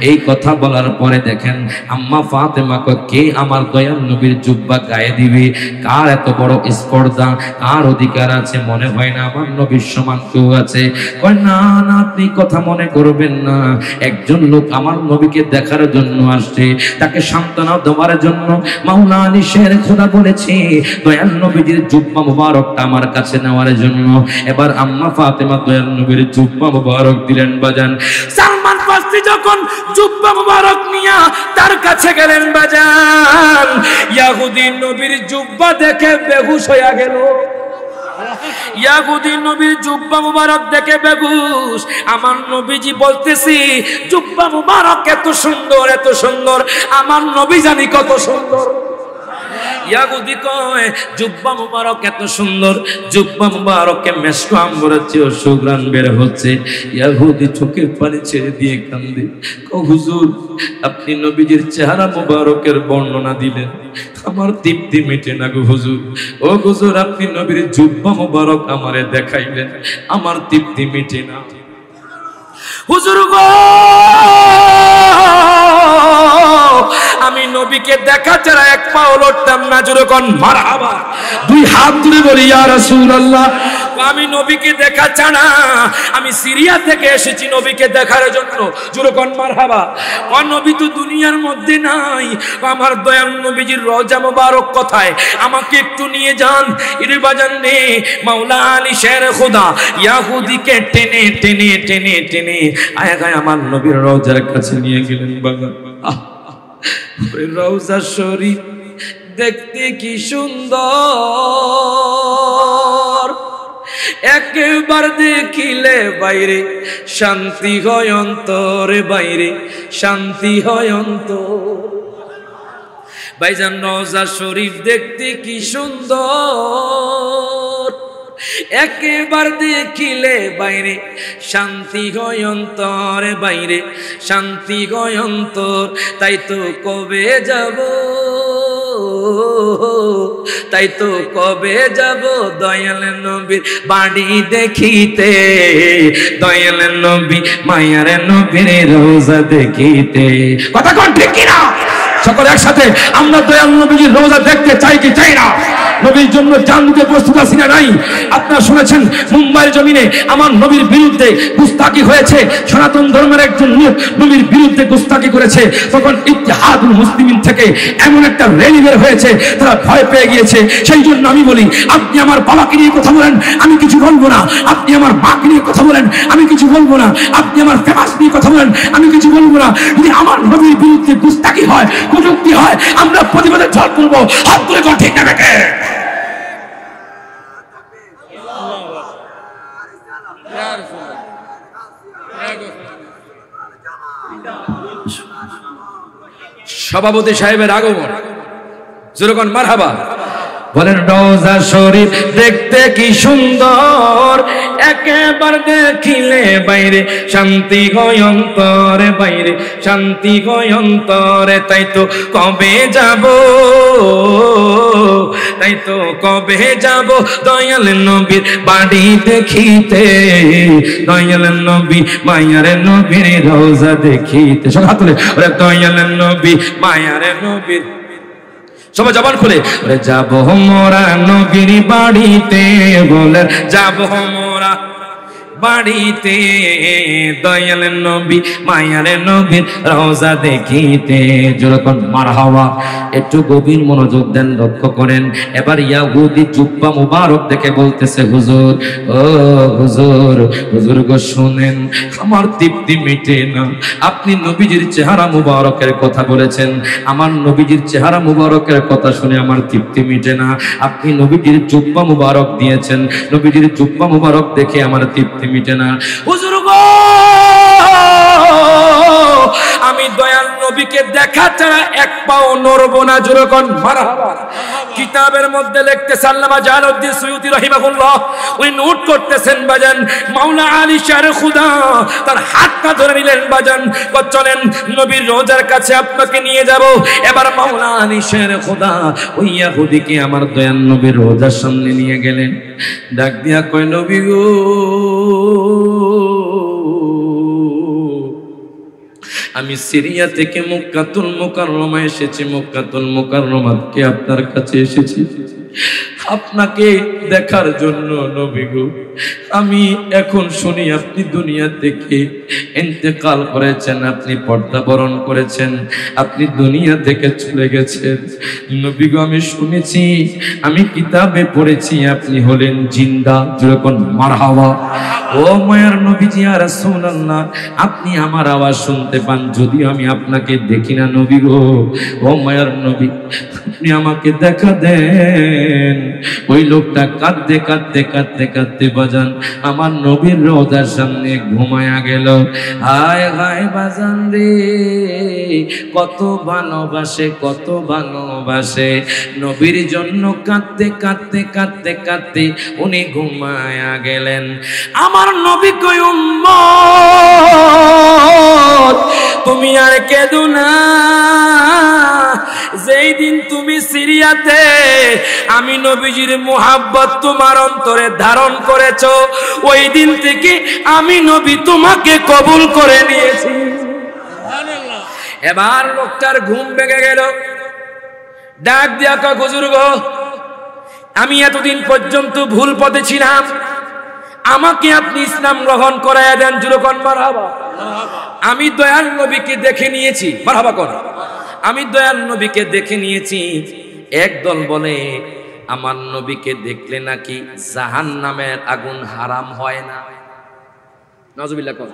Speaker 1: এই কথা বলার পরে দেখেন আম্মা ফাতেমা কয় কে আমার দয়াল নবীর জুব্বা গায়ে দিবে? কার এত বড় স্পর্ধা, কার অধিকার আছে? মনে হয় না আমার নবীর সমান কেউ আছে। কয় না না, আপনি কথা মনে করবেন না, একজন লোক আমার নবীকে দেখার জন্য আসছে, তাকে সান্ত্বনা দেওয়ার জন্য মাওলা আলী শের খোদা বলেছে দয়াল নবীর জুব্বা মুবারকটা আমার কাছে নেওয়ার জন্য। এবার আম্মা ফাতেমা দয়াল নবীর জুব্বা মুবারক দিলেন বাজান। সালমান ফার্সি যখন জুব্বা মুবারক নিয়া তার কাছে গেলেন বাজান, ইয়াহুদি নবীর জুব্বা দেখে বেহুশ হয়ে গেল। ইয়াহুদি নবীর জুব্বা মুবারক দেখে বেহুশ। আমার নবীজি বলতেছি জুব্বা মুবারক এত সুন্দর, এত সুন্দর, আমার নবী জানি কত সুন্দর। ইয়াহুদি কয় জুব্বা মুবারক এত সুন্দর, জুব্বা মুবারকে মেশক আম্বরের চেয়ে সুঘ্রাণ বের হচ্ছে। ইয়াহুদি চোখের পানি ছেড়ে দিয়ে কান্দে, হুজুর আপনি নবীজির চেহারা মুবারকের বর্ণনা দিলেন, আমার তৃপ্তি মিটে না গো হুজুর। ও হুজুর আপনি নবীর জুব্বা মুবারক আমারে দেখাইলেন, আমার তৃপ্তি মিটে না। হুজুর গো আমি নবীকে দেখা ছাড়া এক পাও লড়তাম না। জোরে কোন মারহাবা, দুই হাত তুলে বলি ইয়া রাসূলুল্লাহ। আমি নবীকে দেখা ছাড়া, আমি সিরিয়া থেকে এসেছি নবীকে দেখার জন্য। জোরে কোন মারহাবা। ও নবী তো দুনিয়ার মধ্যে নাই, আমার দয়াল নবীজির রওজা মোবারক কোথায়? আমাকে একটু নিয়ে যান। ইরে বাজান রে, মাওলা আলী শের খোদা ইয়াহুদিকে টেনে টেনে টেনে টেনে আয় আমার নবীর রওজার কাছে নিয়ে গেলেন বাবা। রওজা শরীফ দেখতে কি সুন্দর, একবার দেখিলে বাইরে শান্তি হয় অন্তরে, বাইরে শান্তি হয় অন্তর। ভাইজান রওজা শরীফ দেখতে কি সুন্দর, একবার দেখিলে বাইরে শান্তি হয় অন্তরে, বাইরে শান্তি হয় অন্তর। তাই তো কবে যাব, তাই তো কবে যাব দয়াল নবীর বাড়ি দেখিতে, দয়াল নবী মায়ার নবীর রওজা দেখিতে। কথা কোন ঠিক কিনা? সকলে একসাথে আমরা দয়াল নবীর রওজা দেখতে চাই কি চাই না? নবীর জন্য জান দিতে প্রস্তুত আছি না নাই? আপনারা শুনেছেন মুম্বাইয়ের জমিনে আমার নবীর বিরুদ্ধে গুস্তাকি হয়েছে, সনাতন ধর্মের একজন লোক নবীর বিরুদ্ধে গুস্তাকি করেছে। তখন ইত্তেহাদুল মুসলিমিন থেকে এমন একটা র্যালি বের হয়েছে, তারা ভয় পেয়ে গিয়েছে। সেই জন্য আমি বলি আপনি আমার বাবাকে নিয়ে কথা বলেন, আমি কিছু বলবো না। আপনি আমার মাকে নিয়ে কথা বলেন, আমি কিছু বলবো না। আপনি আমার ফেমাস নিয়ে কথা বলেন, আমি কিছু বলবো না। যদি আমার নবীর বিরুদ্ধে গুস্তাকি হয়, কটূক্তি হয়, আমরা প্রতিবাদে ঝড় তুলবো। হাত তুলে কোন ঠিক না বেঁকে? সভাপতি সাহেবের আগমন, যেরকম মারহাবা বলেন। রওজা শরীফ দেখতে কি সুন্দর, একবার দেখিলে বাইরে শান্তি হয় অন্তরে, বাইরে শান্তি হয় অন্তরে। তাই তো কবে যাব, তাই তো কবে যাব দয়াল নবীর বাড়ি দেখিতে, দয়াল নবী মায়ার নবীর রওজা দেখিতে। সব হাত তুলে ওরে দয়াল নবী মায়ার নবীর, সবাই জবান খুলে যাব মোরা নবীর বাড়িতে, বলে যাব মোরা বাড়িতে, দয়াল নবী মায়ার নবীর রওজা দেখিতে। যেরকম মারহাবা। একটু গভীর মনোযোগ দেন, লক্ষ্য করেন। এবার ইয়াহুদি জুব্বা মুবারক দেখে বলতেছে হুজুর, ও হুজুর, হুজুর গো শুনেন, আমার তৃপ্তি মিটে না। আপনি নবীজির চেহারা মুবারকের কথা বলেছেন, আমার নবীজির চেহারা মুবারকের কথা শুনে আমার তৃপ্তি মিটে না। আপনি নবীজির জুব্বা মুবারক দিয়েছেন, নবীজির জুব্বা মুবারক দেখে আমার তৃপ্তি মিটে না। হুজুর গো আমি দয়াল নবীকে দেখা ছাড়া এক পাও নড়বো না, জোরে কোন মারহাবা। কিতাবের মধ্যে লিখতেছেন আল্লামা জালালউদ্দিন সুয়ুতী রাহিমাহুল্লাহ, উনি নোট করতেছেন বাজান, মাওলা আলী শাহ খুদা তার হাতটা ধরে নিলেন বাজান, চলেন নবীর রওজার কাছে আপনাকে নিয়ে যাব। এবার মাওলা আলী শাহ খুদা ওই ইহুদিকে আমার দয়াল নবীর রওজার সামনে নিয়ে গেলেন, ডাক দিয়া কয়, নবী গো, আমি সিরিয়া থেকে মক্কাতুল মুকাররমা এসেছি, মক্কাতুল মুকাররমাকে আপনার কাছে এসেছি আপনাকে দেখার জন্য। নবী গো, আমি এখন শুনি আপনি দুনিয়া থেকে ইন্তেকাল করেছেন, আপনি পর্দা বরণ করেছেন, আপনি দুনিয়া থেকে চলে গেছেন। নবী গো, আমি শুনেছি, আমি কিতাবে পড়েছি আপনি হলেন জিন্দা, যখন মারহাবা। ও মায়ার নবীজি ইয়া রাসূলুল্লাহ, আপনি আমার আওয়াজ শুনতে পান, যদিও আমি আপনাকে দেখি না নবী গো। ও মায়ার নবী, আপনি আমাকে দেখা দেন। ওই লোকটা কাঁদতে কাঁদতে কাঁদতে কাঁদতে বাজান আমার নবীর রওজার সামনে ঘুমায়া গেল। হায় হায় বাজান রে, কত ভালোবাসে, কত ভালোবাসে। নবীর জন্য কাঁদতে কাঁদতে কাঁদতে কাঁদতে উনি ঘুমায়া গেলেন। আমার নবী কই, উম্মত তুমি আর কেঁদো না, যেই দিন তুমি সিরিয়াতে আমি নবীজির মুহাব্বত তোমার অন্তরে ধারণ করেছো, ওই দিন থেকে আমি নবী তোমাকে কবুল করে নিয়েছি। এবার লোকটার ঘুম ভেঙে গেল, ডাক দিয়া কয়, হুজুর গো, আমি এতদিন পর্যন্ত ভুল পথে ছিলাম, আমাকে আপনি ইসলাম গ্রহণ করায়া দেন, যুরকন মারহাবা। আমি দয়াল নবীকে দেখে নিয়েছি, মারহাবা কর, আমি দয়াল নবীকে দেখে নিয়েছি। একদল বলে আমার নবীকে দেখলে নাকি জাহান্নামের আগুন হারাম হয় না। নাউজুবিল্লাহ কর।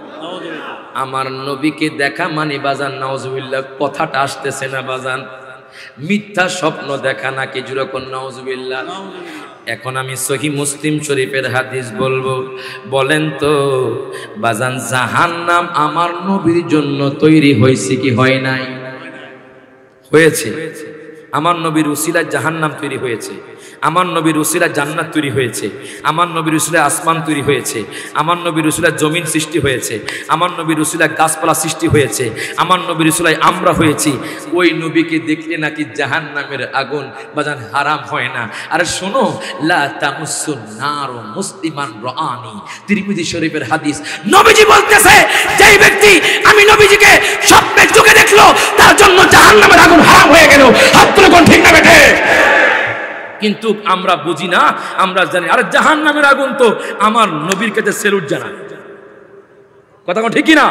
Speaker 1: আমার নবীকে দেখা মানে বাজান, নাউজুবিল্লাহ কথাটা আসতেছে না বাজান, মিথ্যা স্বপ্ন দেখা নাকি, যুরকন নাউজুবিল্লাহ। এখন আমি সহিহ মুসলিম শরীফের হাদিস বলবো, বলেন তো বাজান, জাহান্নাম আমার নবীর জন্য তৈরি হয়েছে কি হয় নাই? হয়েছে। আমার নবীর উসিলায় জাহান্নাম তৈরি হয়েছে, আমার নবীর উসিলায় জান্নাত তৈরি হয়েছে, আমার নবীর উসিলায় আসমান তৈরি হয়েছে, আমার নবীর উসিলায় জমিন সৃষ্টি হয়েছে, আমার নবীর উসিলায় গাছপালা সৃষ্টি হয়েছে, আমার নবীর উসিলায় আমরা হয়েছি। ওই নবীকে দেখলে নাকি জাহান্নামের আগুন বাজান হারাম হয় না। আরে শোনো, লা তামুসুন নারু মুসলিমান রাআনি, তিরমিজি শরীফের হাদিস। নবীজি বলতেছে, যেই ব্যক্তি আমি নবীজিকে স্বপ্নে চোখে দেখলো, তার জন্য জাহান্নামের আগুন হারাম হয়ে গেল। হাত তুলে কোন ঠিক না বেঠে? কিন্তু আমরা বুঝি না, আমরা জানি আরে জাহান্নামের আগুন তো আমার নবীর কাছে সেলুট জানায়। কথা কোন ঠিক না?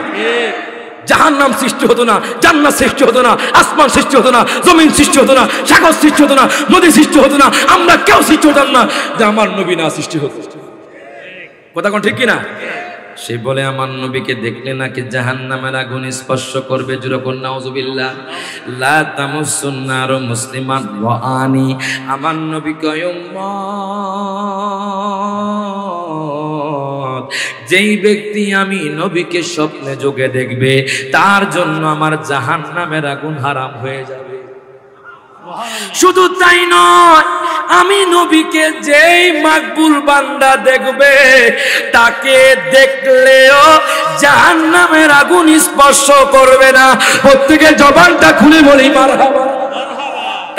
Speaker 1: জাহান্নাম সৃষ্টি হতো না, জান্নাত সৃষ্টি হতো না, আসমান সৃষ্টি হতো না, জমিন সৃষ্টি হতো না, সাগর সৃষ্টি হতো না, নদী সৃষ্টি হতো না, আমরা কেউ সৃষ্টি হতাম না যে আমার নবী না সৃষ্টি হতো। কথা কোন ঠিক না? সে বলে আমার নবীকে দেখলে নাকি জাহান্নামের আগুন স্পর্শ করবে, যুরকুন নাউজুবিল্লাহ। লা তামুসুন নারু মুসলিমান রাআনি, আমার নবী কয়, উম্মত যেই ব্যক্তি আমি নবীকে স্বপ্নে যোগে দেখবে, তার জন্য আমার জাহান্নামের আগুন হারাম হয়ে যাবে। শুধু তাই নয়, আমি নবীকে যেই মাকবুল বান্দা দেখবে, তাকে দেখলেও জাহান্নামের আগুন স্পর্শ করবে না। প্রত্যেকের জবানটা খুলে বলি মারহাবা।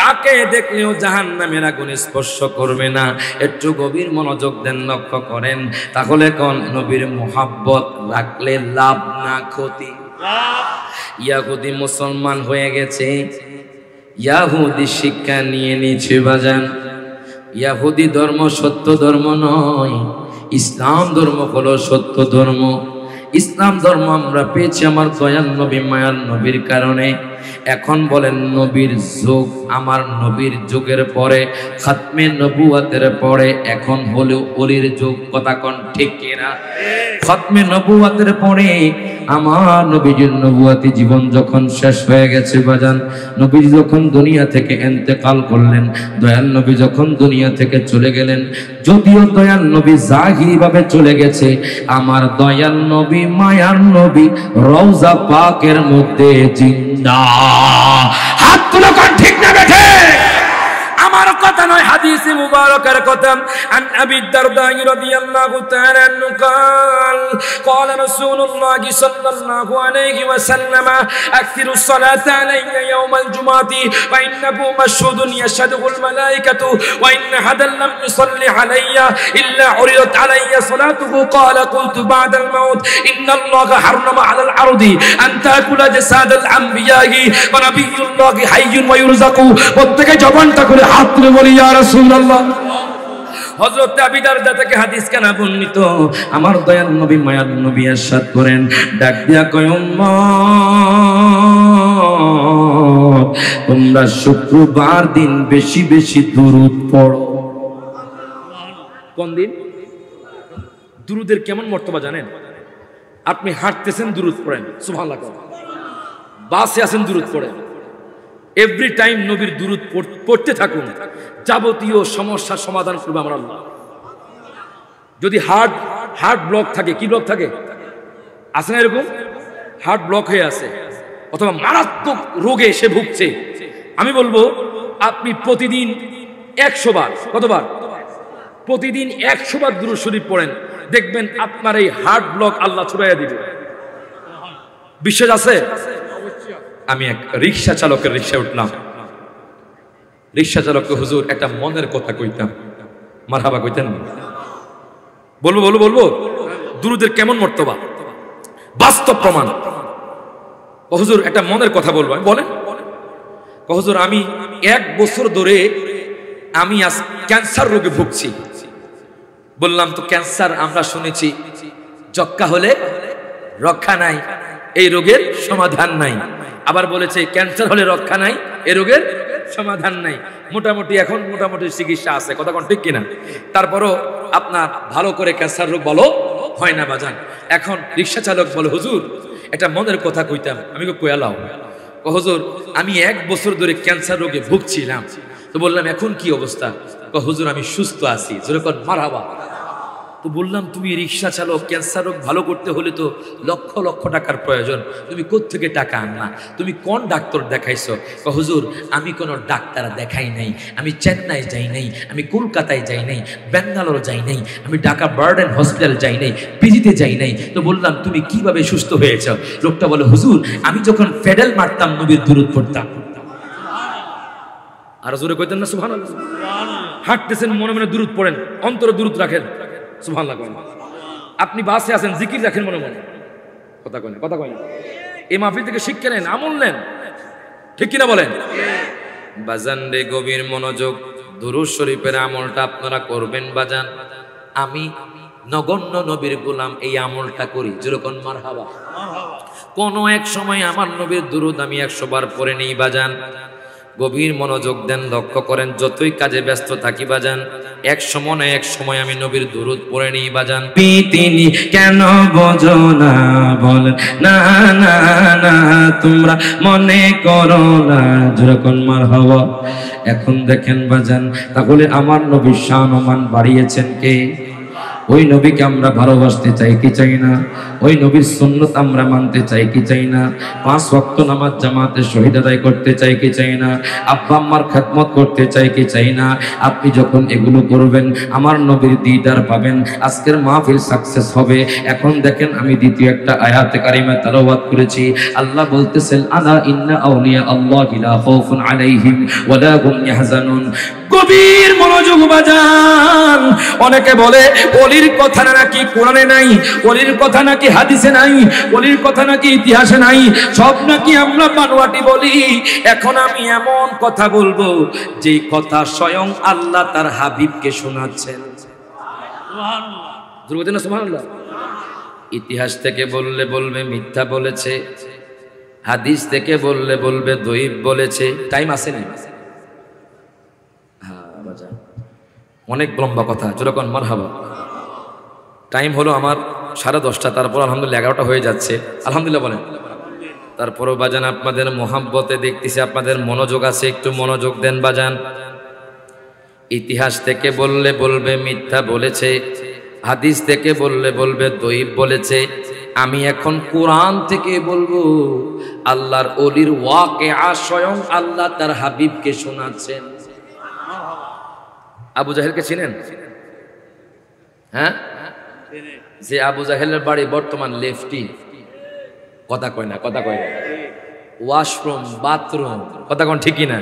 Speaker 1: তাকে দেখলেও জাহান্নামের আগুন স্পর্শ করবে না। একটু গভীর মনোযোগ দেন, লক্ষ্য করেন, তাহলে কোন নবীর মুহাব্বত রাখলে লাভ না ক্ষতি? ইয়াহুদি মুসলমান হয়ে গেছে, ইয়াহুদি শিক্ষা নিয়ে নিচ্ছে বাজান। ইয়াহুদি ধর্ম সত্য ধর্ম নয়, ইসলাম ধর্ম হলো সত্য ধর্ম। ইসলাম ধর্ম আমরা পেয়েছি আমার দয়াল নবী মায়াল নবীর কারণে। এখন বলেন নবীর যুগ, আমার নবীর যুগের পরে খাতমে নবুয়াতের পরে এখন হলো ওলির যুগ। কথা কোন ঠিক কিনা? খাতমে নবুয়াতের পরে আমার নবীজির নবুয়াতি জীবন যখন শেষ হয়ে গেছে বাজান, নবীজি যখন দুনিয়া থেকে ইন্তেকাল করলেন, দয়াল নবী যখন দুনিয়া থেকে চলে গেলেন, যদিও দয়াল নবী জাহিরি ভাবে চলে গেছে, আমার দয়াল নবী মায়ার নবী রওজা পাকের মধ্যে জিন্দা। হাত তুলো কোন ঠিক না বেঠে? আমার কথা নয়, হাদিসে মুবারকের কথা। আন আবি দারদা রাদিয়াল্লাহু তাআলা আনহু قال قال رسول الله صلى الله عليه وسلم اكثروا الصلاه علي يوم الجمعه فانه مشهود يشهده الملائكه وان حدا لم يصلي علي الا عرضت علي صلاته قال قلت بعد الموت ان الله حرم على الارض ان تاكل جساد الانبياء ونبي الله حي ويرزق। প্রত্যেকে জবানটা করে হাত তুলে বলি ইয়া রাসূলুল্লাহ। হযরত আবু দারদা থেকে হাদিস কেন বর্ণিত, আমার দয়াল নবী মায়ার নবী ইরশাদ করেন, ডাক দিয়া কয় উম্মত তোমরা শুক্রবার দিন বেশি বেশি দুরূদ পড়ো। কোন দিন? দুরূদের কেমন মর্তবা জানেন? আপনি হাঁটতেছেন দুরূদ পড়েন, সুবহানাল্লাহ। বাসে আছেন দুরূদ পড়েন। এভরি টাইম নবীর দুরূদ পড়তে থাকুন, যাবতীয় সমস্যার সমাধান করবে আমার আল্লাহ। যদি হার্ট ব্লক থাকে, কি ব্লক থাকে আছে না এরকম, হার্ট ব্লক হয়ে আছে অথবা মারাত্মক রোগে সে ভুগছে, আমি বলবো আপনি প্রতিদিন 100 বার, কতবার? প্রতিদিন 100 বার দুরূদ শরীফ পড়েন, দেখবেন আপনার এই হার্ট ব্লক আল্লাহ ছুড়াইয়া দিবে। বিশ্বাস আছে? আমি এক রিক্সা চালকের রিক্সায় উঠলাম, রিক্সা চালককে হুজুর একটা মনের কথা কইতাম। মারহাবা কইতেন? বলবো বলবো বলবো দুরূদের কেমন মর্তবা, বাস্তব প্রমাণ। হুজুর একটা মনের কথা বলবো। বলেন। হুজুর আমি 1 বছর ধরে আমি আজ ক্যান্সার রোগে ভুগছি। বললাম তো ক্যান্সার আমরা শুনেছি যক্কা হলে রক্ষা নাই, এই রোগের সমাধান নাই। আবার বলেছে ক্যান্সার হলে রক্ষা নাই, এই রোগের সমাধান নাই। মোটামুটি এখন মোটামুটি চিকিৎসা আছে, কথা কোন ঠিক কিনা? তারপরও আপনার ভালো করে ক্যান্সার রোগ ভালো হয় না বাজান। এখন রিক্সা চালক বলে হুজুর একটা মনের কথা কইতাম। আমি কইলাম হুজুর আমি 1 বছর ধরে ক্যান্সার রোগে ভুগছিলাম। তো বললাম এখন কি অবস্থা? হুজুর আমি সুস্থ আছি। যেরকম মারহাবা। তো বললাম তুমি রিক্সা চালক, ক্যান্সার রোগ ভালো করতে হলে তো লক্ষ লক্ষ টাকার প্রয়োজন, তুমি কোত্থেকে টাকা আনলা? তুমি কোন ডাক্তার দেখাইছো? হুজুর আমি কোনো ডাক্তার দেখাই নাই, আমি চেন্নাই যাই নাই, আমি কলকাতায় যাই নাই, ব্যাঙ্গালোর যাই নাই, আমি ঢাকা বার্ডেন হসপিটাল যাই নাই, পিজিতে যাই নাই। তো বললাম তুমি কিভাবে সুস্থ হয়েছ? লোকটা বলে হুজুর আমি যখন ফেডেল মারতাম নবীর দুরূদ পড়তাম। আর জোরে কইতেন না সুবহানাল্লাহ? হাঁটতেছেন মনে মনে দুরূদ পড়েন, অন্তরে দুরূদ রাখেন, সুবহানাল্লাহ। আপনি বাসে আছেন জিকির রাখেন মনে মনে, কথা কয় না, কথা কয় না। এই মাহফিল থেকে শিক্ষা নেন, আমল নেন, ঠিক কিনা বলেন? বাজান রে গভীর মনোযোগ, দুরূদ শরীফের আমলটা আপনারা করবেন বাজান। আমি নগণ্য নবীর গোলাম, এই আমলটা করি। যেরকম মারহাবা। কোন এক সময় আমার নবীর দুরূদ আমি 100 বার পড়ে নেই বাজান। গভীর মনোযোগ দেন, লক্ষ্য করেন, যতই কাজে ব্যস্ত থাকি বাজান, এক সময় না এক সময় আমি নবীর দুরূদ পড়ে নিই বাজান। তিনি কেন বোঝো না বল না না না, তোমরা মনে করো না। যেরকম মারহাবা। এখন দেখেন বাজান, তাহলে আমার নবীর শান ও মান বাড়িয়েছেন কে? ওই নবীকে আমরা ভালোবাসতে চাই কি চাই না? ওই নবীর সুন্নাত আমরা মানতে চাই কি চাই না? 5 ওয়াক্ত নামাজ জামাতে শহীদ আদায় করতে চাই কি চাই না? আব্বা আম্মার খেদমত করতে চাই কি চাই না? আপনি যখন এগুলো করবেন আমার নবীর দিদার পাবেন, আজকের মাহফিল সাকসেস হবে। এখন দেখেন আমি দ্বিতীয় একটা আয়াতে কারিমা তেলাওয়াত করেছি। আল্লাহ বলতেছেন আলা ইন্না আউলিয়া আল্লাহি লা খাউফুন আলাইহিম ওয়া লা হুম ইয়াহজানুন। গভীর মনোযোগ বাজান। অনেকে বলে ওলির কথা নাকি কোরআনে নাই, ওলির কথা নাকি হাদিসে নাই, ওলির কথা নাকি ইতিহাসে নাই, সব নাকি আমরা বানোয়াটি বলি। এখন আমি এমন কথা বলবো যেই কথা স্বয়ং আল্লাহ তার হাবিবকে শোনাচ্ছেন। সুবহানাল্লাহ, সুবহানাল্লাহ। ইতিহাস থেকে বললে বলবে মিথ্যা বলেছে, হাদিস থেকে বললে বলবে দঈফ বলেছে। টাইম আসেনি? অনেক লম্বা কথা। যেরকম মারহাবা। টাইম হলো আমার 10:30, তারপর আলহামদুলিল্লাহ 11টা হয়ে যাচ্ছে। আলহামদুলিল্লাহ বলেন। তারপরও বাজান আপনাদের মোহাব্বতে দেখতেছি আপনাদের মনোযোগ আছে, একটু মনোযোগ দেন বাজান। ইতিহাস থেকে বললে বলবে মিথ্যা বলেছে, হাদিস থেকে বললে বলবে দঈফ বলেছে। আমি এখন কোরআন থেকে বলবো, আল্লাহর ওলির ওয়াকিয়া স্বয়ং আল্লাহ তার হাবিবকে শোনাচ্ছেন। আবু জাহেলকে চিনেন? হ্যাঁ, যে আবু জাহেলের বাড়ি বর্তমান লেফটি, কথা কয় না, কথা কয় না, ওয়াশরুম বাথরুম, কথা কোন ঠিকই না।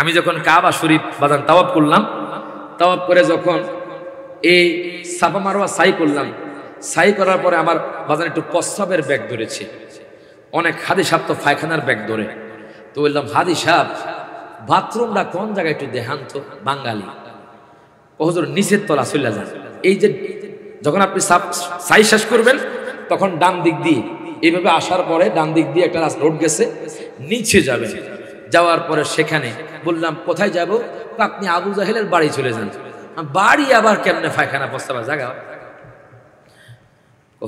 Speaker 1: আমি যখন কাবা শরীফ বাজান তাওয়াফ করলাম, তাওয়াফ করে যখন এই সাফা মারওয়া সাই করলাম, সাই করার পরে আমার বাজান একটু প্রস্রাবের ব্যাগ ধরেছে। অনেক হাদি সাহেব তো পায়খানার ব্যাগ ধরে, তো বললাম হাদি সাহেব বাথরুমটা কোন জায়গায় একটু দেখান তো। বাঙালি, হুজুর নিচের তলা চলে যান। এই যে যখন আপনি সাই শেষ করবেন তখন ডান দিক দিয়ে এইভাবে আসার পরে ডান দিক দিয়ে একটা রোড গেছে, নিচে যাবেন। যাওয়ার পরে সেখানে বললাম কোথায় যাব? আপনি আবু জাহেলের বাড়ি চলে যান। বাড়ি আবার কেমনে পায়খানা প্রস্তাবের জায়গা?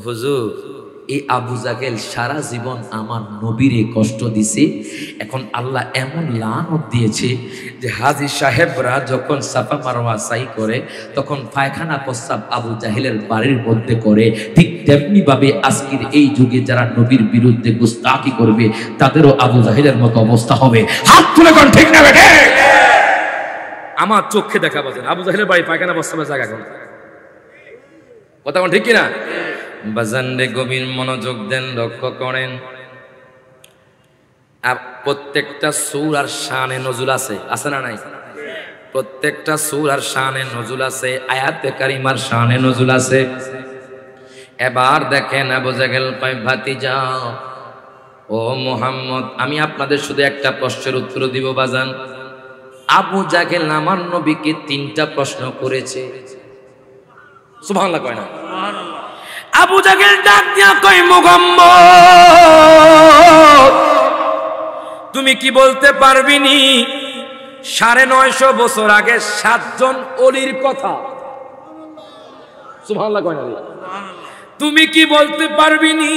Speaker 1: হুজুর এই আবু জাহেল সারা জীবন আমার নবীরে কষ্ট দিছে, এখন আল্লাহ এমন লানত দিয়েছে যে হাজী সাহেবরা যখন সাফা মারওয়া সাই করে তখন পায়খানা প্রস্তাব আবু জাহেলের বাড়ির মধ্যে করে। ঠিক তেমনি ভাবে আজকের এই যুগে যারা নবীর বিরুদ্ধে গুস্তাখি করবে তাদেরও আবু জাহেলের মতো অবস্থা হবে। হাত তুলে কোন ঠিক না বেটে? আমার চোখে দেখা পাচ্ছেন আবু জাহেলের বাড়ি পায়খানা প্রস্তাবের জায়গা কোন, কথা কোন ঠিক কিনা? বাজান রে গভীর মনোযোগ দেন, লক্ষ্য করেন। আর প্রত্যেকটা সূরার শানে নজুল আছে, আছে না নাই? প্রত্যেকটা সূরার শানে নজুল আছে, আয়াতে কারিমার শানে নজুল আছে। এবার দেখেন আবু জাহেল কয় ভাতিজা ও মুহাম্মদ, আমি আপনাদের শুধু একটা প্রশ্নের উত্তর দিব বাজান। আবু জাহেল আমার নবীকে 3টা প্রশ্ন করেছে। সুবহানাল্লাহ কয় না? আবু জাহেল ডাক দিয়া কয় মুহাম্মদ তুমি কি বলতে পারবিনি 950 বছর আগে 7 জন ওলির কথা? সুবহানাল্লাহ কয় না? তুমি কি বলতে পারবিনি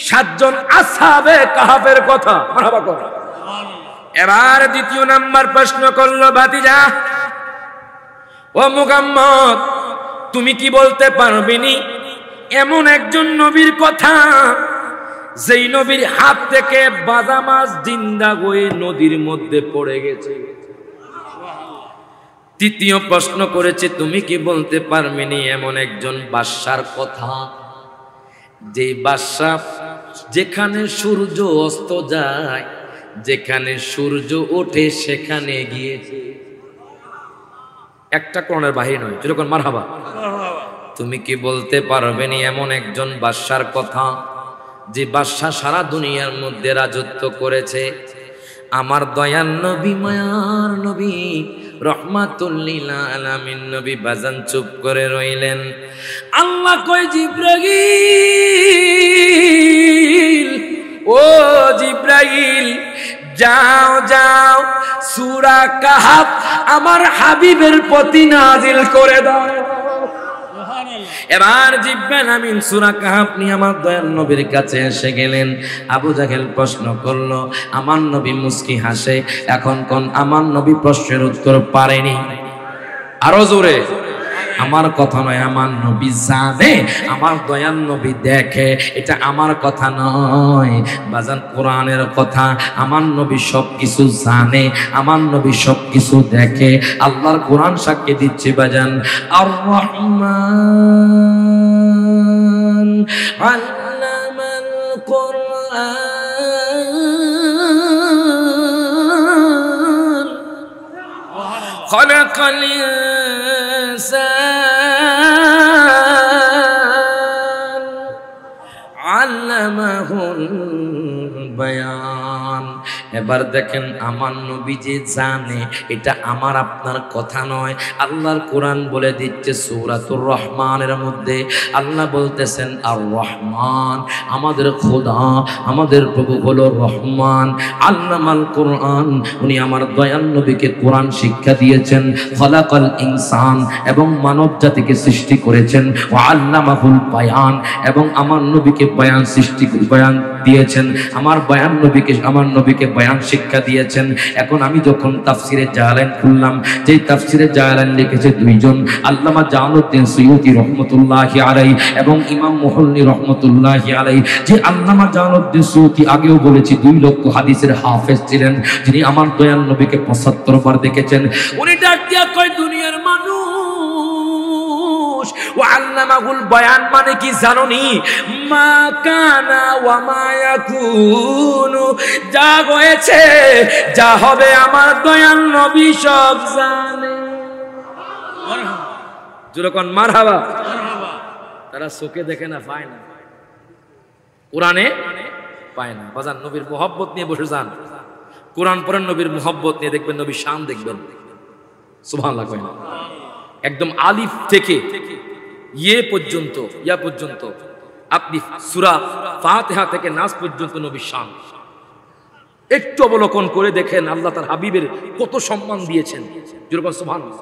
Speaker 1: 7 জন আসহাবে কাহাফের কথা? মারহাবা কর। এবার দ্বিতীয় নাম্বার প্রশ্ন করলো ভাতিজা ও মুহাম্মদ তুমি কি বলতে পারবিনি এমন একজন নবীর কথা যেই নবীর হাত থেকে বাজা মাছ জিন্দা হয়ে নদীর মধ্যে পড়ে গেছে? তৃতীয় প্রশ্ন করেছে তুমি কি বলতে পারবেনি এমন একজন বাদশার কথা যে বাদশা যেখানে সূর্য অস্ত যায়, যেখানে সূর্য ওঠে সেখানে গিয়েছে? একটা কোরআনের বাহির নয়, যেরকম মারহাবা। তুমি কি বলতে পারবেনি এমন একজন বাদশার কথা যে বাদশা সারা দুনিয়ার মধ্যে রাজত্ব করেছে? আমার দয়াল নবী, মায়ার নবী, রহমাতুল লিল আলামিন নবী বাজান চুপ করে রইলেন। আল্লাহ কয় জিবরাইল, ও জিবরাইল যাও যাও সূরা কাহাফ আমার হাবিবের প্রতি নাজিল করে দাও। এবার জিব্রাইল আমিন সূরা কাহাফ নিয়ে আমার দয়াল নবীর কাছে এসে গেলেন। আবু জাহেল প্রশ্ন করলো, আমার নবী মুস্কি হাসে। এখন কোন আমার নবী প্রশ্নের উত্তর পারেনি। আরো জোরে, আমার কথা নয়, আমার নবী জানে, আমার দয়াল নবী দেখে, এটা আমার কথা নয় বাজান, কোরআনের কথা। আমার নবী সবকিছু জানে, আমার নবী সবকিছু দেখে। আল্লাহর কোরআন সাক্ষী দিচ্ছে বাজান। আর রহমান আল্লামাল কোরআন খালাকাল ইনসান আল্লামাহুল বায়ান। এবার দেখেন আমার নবী যে জানে, এটা আমার আপনার কথা নয়। আল্লাহর কোরআন বলে দিচ্ছে সূরাতুর রহমানের মধ্যে আল্লাহ বলতেছেন আর রহমান, আমাদের খোদা, আমাদের প্রভু হলো রহমান। আল্লামাল কোরআন, উনি আমার দয়াল নবীকে কোরআন শিক্ষা দিয়েছেন। খলাকাল ইনসান, এবং মানব জাতিকে সৃষ্টি করেছেন। ওয়া আল্লামাহুল বায়ান, এবং আমার নবীকে বয়ান দিয়েছেন। আমার বয়ান আমার নবীকে বয়ান শিক্ষা দিয়েছেন। এখন আমি যখন তাফসিরে জালালাইন খুললাম, যে তাফসিরে জালালাইন লিখেছে দুইজন, আল্লামা জালালউদ্দিন সুয়ুতী রহমতুল্লাহি আলাইহি এবং ইমাম মুহল্লি রহমতুল্লাহি আলাইহি। যে আল্লামা জালালউদ্দিন সুয়ুতী আগেও বলেছি 2 লক্ষ হাদিসের হাফেজ ছিলেন, যিনি আমার দয়াল নবীকে 75 বার দেখেছেন। উনি ডাক দিয়া কয়, দুনিয়ার মানুষ, ওয়া আল্লামাহুল বয়ান মানে কি জানোনি? মা কানা ওয়া মা ইয়াকুনু, যা হয়েছে যা হবে আমার দয়াল নবী সব জানে। যখন মারহাবা, তারা চোখে দেখে না, পায় না, কোরআনে পায় না। বাজান নবীর মুহাব্বত নিয়ে বসে যান, কোরআন পড়েন, নবীর মুহাব্বত নিয়ে দেখবেন, নবীর শান দেখবেন। সুবহানাল্লাহ কয় না? একদম আলিফ থেকে ইয়া পর্যন্ত আপনি সূরা ফাতিহা থেকে নাস পর্যন্ত নবীর শান একটু অবলোকন করে দেখেন, আল্লাহ তার হাবিবের কত সম্মান দিয়েছেন। যেরকম সুবহানাল্লাহ।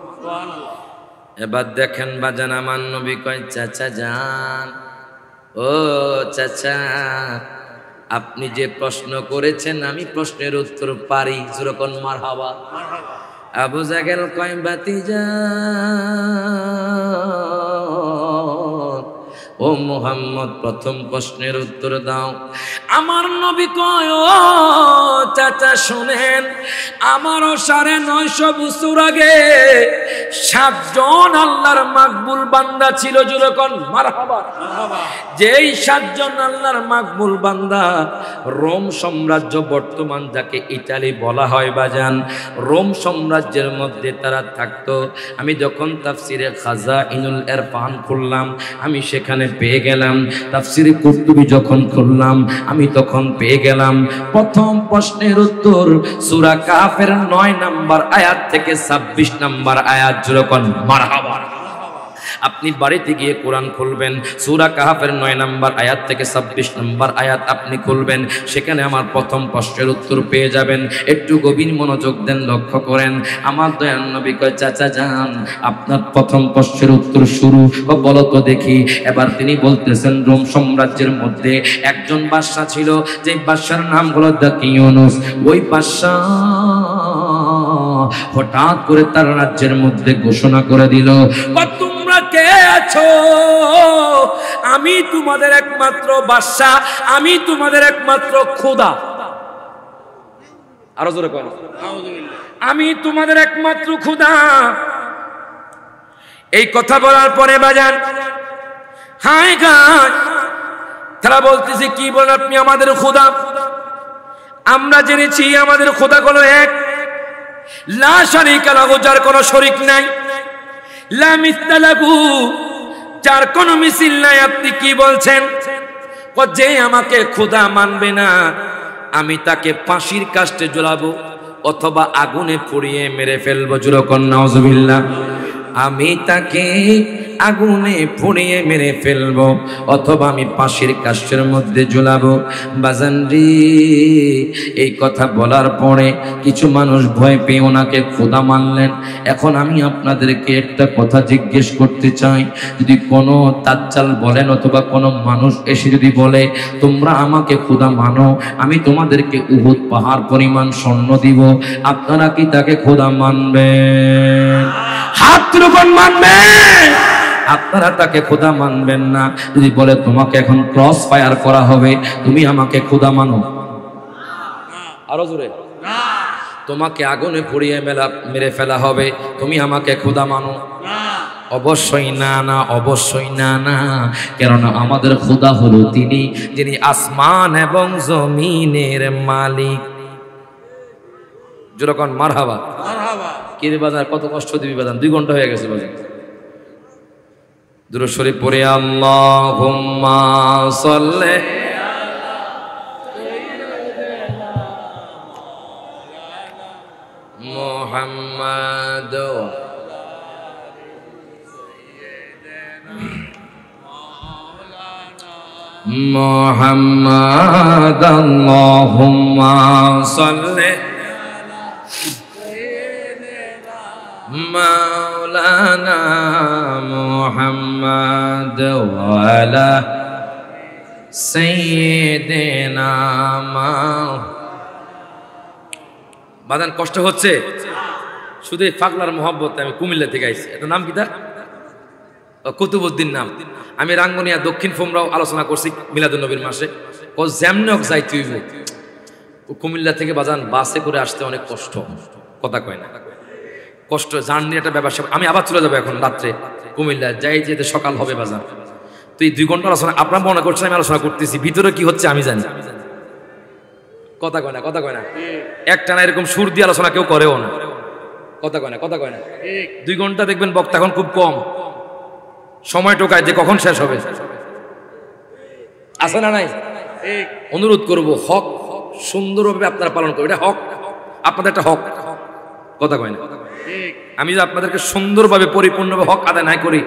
Speaker 1: এবার দেখেন বাজান, আমার নবী কয়, চাচা যান, ও চাচা, আপনি যে প্রশ্ন করেছেন আমি প্রশ্নের উত্তর পারি। যেরকম মারহাবা। আবু জাহেল কয়, বাতিজা ও মুহাম্মদ, প্রথম প্রশ্নের উত্তর দাও। আমার নবী কয়, ও চাচা শুনেন, আমারও 950 বছর আগে 7 জন আল্লাহর মাকবুল বান্দা ছিল। যেরকম মারহাবা। যেই 7 জন আল্লাহর মাকবুল বান্দা, রোম সাম্রাজ্য, বর্তমান যাকে ইতালি বলা হয় বাজান, রোম সাম্রাজ্যের মধ্যে তারা থাকতো। আমি যখন তাফসিরে খাজাইনুল ইরফান খুললাম, আমি সেখানে পেয়ে গেলাম। তাফসিরে কুরতুবী যখন খুললাম, আমি তখন পেয়ে গেলাম প্রথম প্রশ্নের উত্তর সূরা কাফের 9 নম্বর আয়াত থেকে 26 নম্বর আয়াত। যেরকম মারহাবা। আপনি বাড়িতে গিয়ে কোরআন খুলবেন, সূরা কাহফের 9 নম্বর আয়াত থেকে 26 নম্বর আয়াত আপনি খুলবেন, সেখানে আমার প্রথম প্রশ্নের উত্তর পেয়ে যাবেন। একটু গভীর মনোযোগ দেন, লক্ষ্য করেন। আমার দয়াল নবী কয়, চাচা যান, আপনার প্রথম প্রশ্নের উত্তর শুরু বলো তো দেখি। এবার তিনি বলতেছেন, রোম সাম্রাজ্যের মধ্যে একজন বাদশা ছিল, যে বাদশার নাম হলো দাকিয়ানুস। ওই বাদশা হঠাৎ করে তার রাজ্যের মধ্যে ঘোষণা করে দিল, তোমরা কে আছো? আমি তোমাদের একমাত্র বাদশা, আমি তোমাদের একমাত্র খোদা। আরো জোরে বলো, আমি তোমাদের একমাত্র খোদা। এই কথা বলার পরে বাজান, হায় গায়, তারা বলতেছে, কি বলেন আপনি আমাদের খোদা? আমরা জেনেছি আমাদের খোদা হলো এক, লা শারীকা লাহু, যার কোনো শরীক নাই, লা মিসলা লাহু, যার কোনো মিছিল নাই। আপনি কি বলছেন? যে আমাকে খোদা মানবে না, আমি তাকে ফাঁসির কাস্টে ঝোলাবো অথবা আগুনে পুড়িয়ে মেরে ফেলবো। যেরকম নাউজুবিল্লাহ। আমি তাকে আগুনে পুড়িয়ে মেরে ফেলবো অথবা আমি ফাঁসির কাষ্ঠের মধ্যে ঝুলাবো। বাজান রে, এই কথা বলার পরে কিছু মানুষ ভয় পেয়ে ওনাকে খোদা মানলেন। এখন আমি আপনাদেরকে একটা কথা জিজ্ঞেস করতে চাই, যদি কোনো তাজ্জাল বলেন অথবা কোনো মানুষ এসে যদি বলে তোমরা আমাকে খোদা মানো, আমি তোমাদেরকে উহুদ পাহাড় পরিমাণ স্বর্ণ দিব, আপনারা কি তাকে খোদা মানবেন? হাত তুলুন, মানবেন? আপনারা তাকে খোদা মানবেন না। যদি বলে তোমাকে এখন ক্রস ফায়ার করা হবে, তুমি আমাকে খোদা মানো? আরো জোরে। তোমাকে আগুনে পুড়িয়ে মেরে ফেলা হবে, তুমি আমাকে খোদা মানো? অবশ্যই না, না, অবশ্যই না, না। কেননা আমাদের খোদা হলো তিনি, যিনি আসমান এবং জমিনের মালিক। যেরকম মারহাবা। কি রে বাজার, কত কষ্ট দিবি বাজান, 2 ঘন্টা হয়ে গেছে বাজার। দুরূদ শরীফ পড়ে আল্লাহুম্মা সাল্লি মুহাম্মাদ মুহাম্মাদ আল্লাহুম্মা সাল্লি মাওলানা মুহাম্মাদ ওয়া আলা সাইয়্যিদিনা বাজান কষ্ট হচ্ছে শুধু এই পাগলার মহব্বতে। আমি কুমিল্লা থেকে আইছি, এটা নাম কি তার? কুতুবউদ্দিন নাম। আমি রাঙ্গুনিয়া দক্ষিণ ফোমরাও আলোচনা করছি মিলাদুন নবীর মাসে। ও যেমনি হোক যাইতে হইব। কুমিল্লা থেকে বাজান বাসে করে আসতে অনেক কষ্ট, কথা কয় না, কষ্ট জার্নি একটা ব্যবসা। আমি আবার চলে যাবো এখন রাত্রে কুমিল্লা, যাই যেতে সকাল হবে বাজান। তো এই 2 ঘন্টা আলোচনা আপনার মনে করছেন আমি আলোচনা করতেছি, ভিতরে কি হচ্ছে আমি জানি। কথা কয় না, কথা কয় না, একটা না এরকম সুর দিয়ে আলোচনা কেউ করেও না। কথা কয় না, কথা কয় না। 2 ঘন্টা দেখবেন বক্তা এখন খুব কম, সময় টোকায় যে কখন শেষ হবে। আছে না নাই? অনুরোধ করবো হক সুন্দরভাবে আপনারা পালন করবেন, এটা হক, আপনাদের একটা হক। কথা কয় না। আমি যদি আপনাদেরকে সুন্দরভাবে পরিপূর্ণভাবে হক আদায় নাই করি,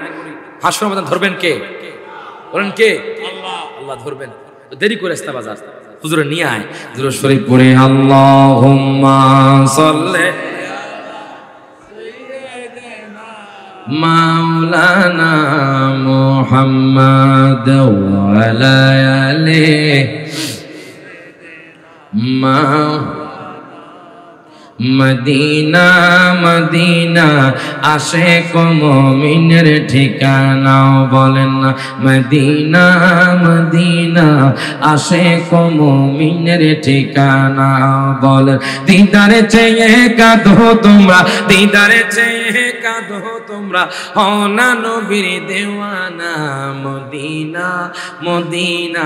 Speaker 1: হাসর মধ্যে ধরবেন কে? বলেন কে? আল্লাহ ধরবেন। দেরি করে আসতে বাজার হুজুরে নিয়ে আয়, দুরূদ শরীফ পড়ে আল্লাহুম্মা সাল্লি মাওলানা মুহাম্মাদ ওয়া আলা আলিহি মদিনা মদিনা আশিক মুমিনের ঠিকানা। বলেন না মদিনা মদিনা আশিক মুমিনের ঠিকানা। বল দিদারে চেয়ে কাঁদো তোমরা, দিদারে চেয়ে কাঁদো তোমরা, হও না নবীর দেওয়ানা। মদিনা মদিনা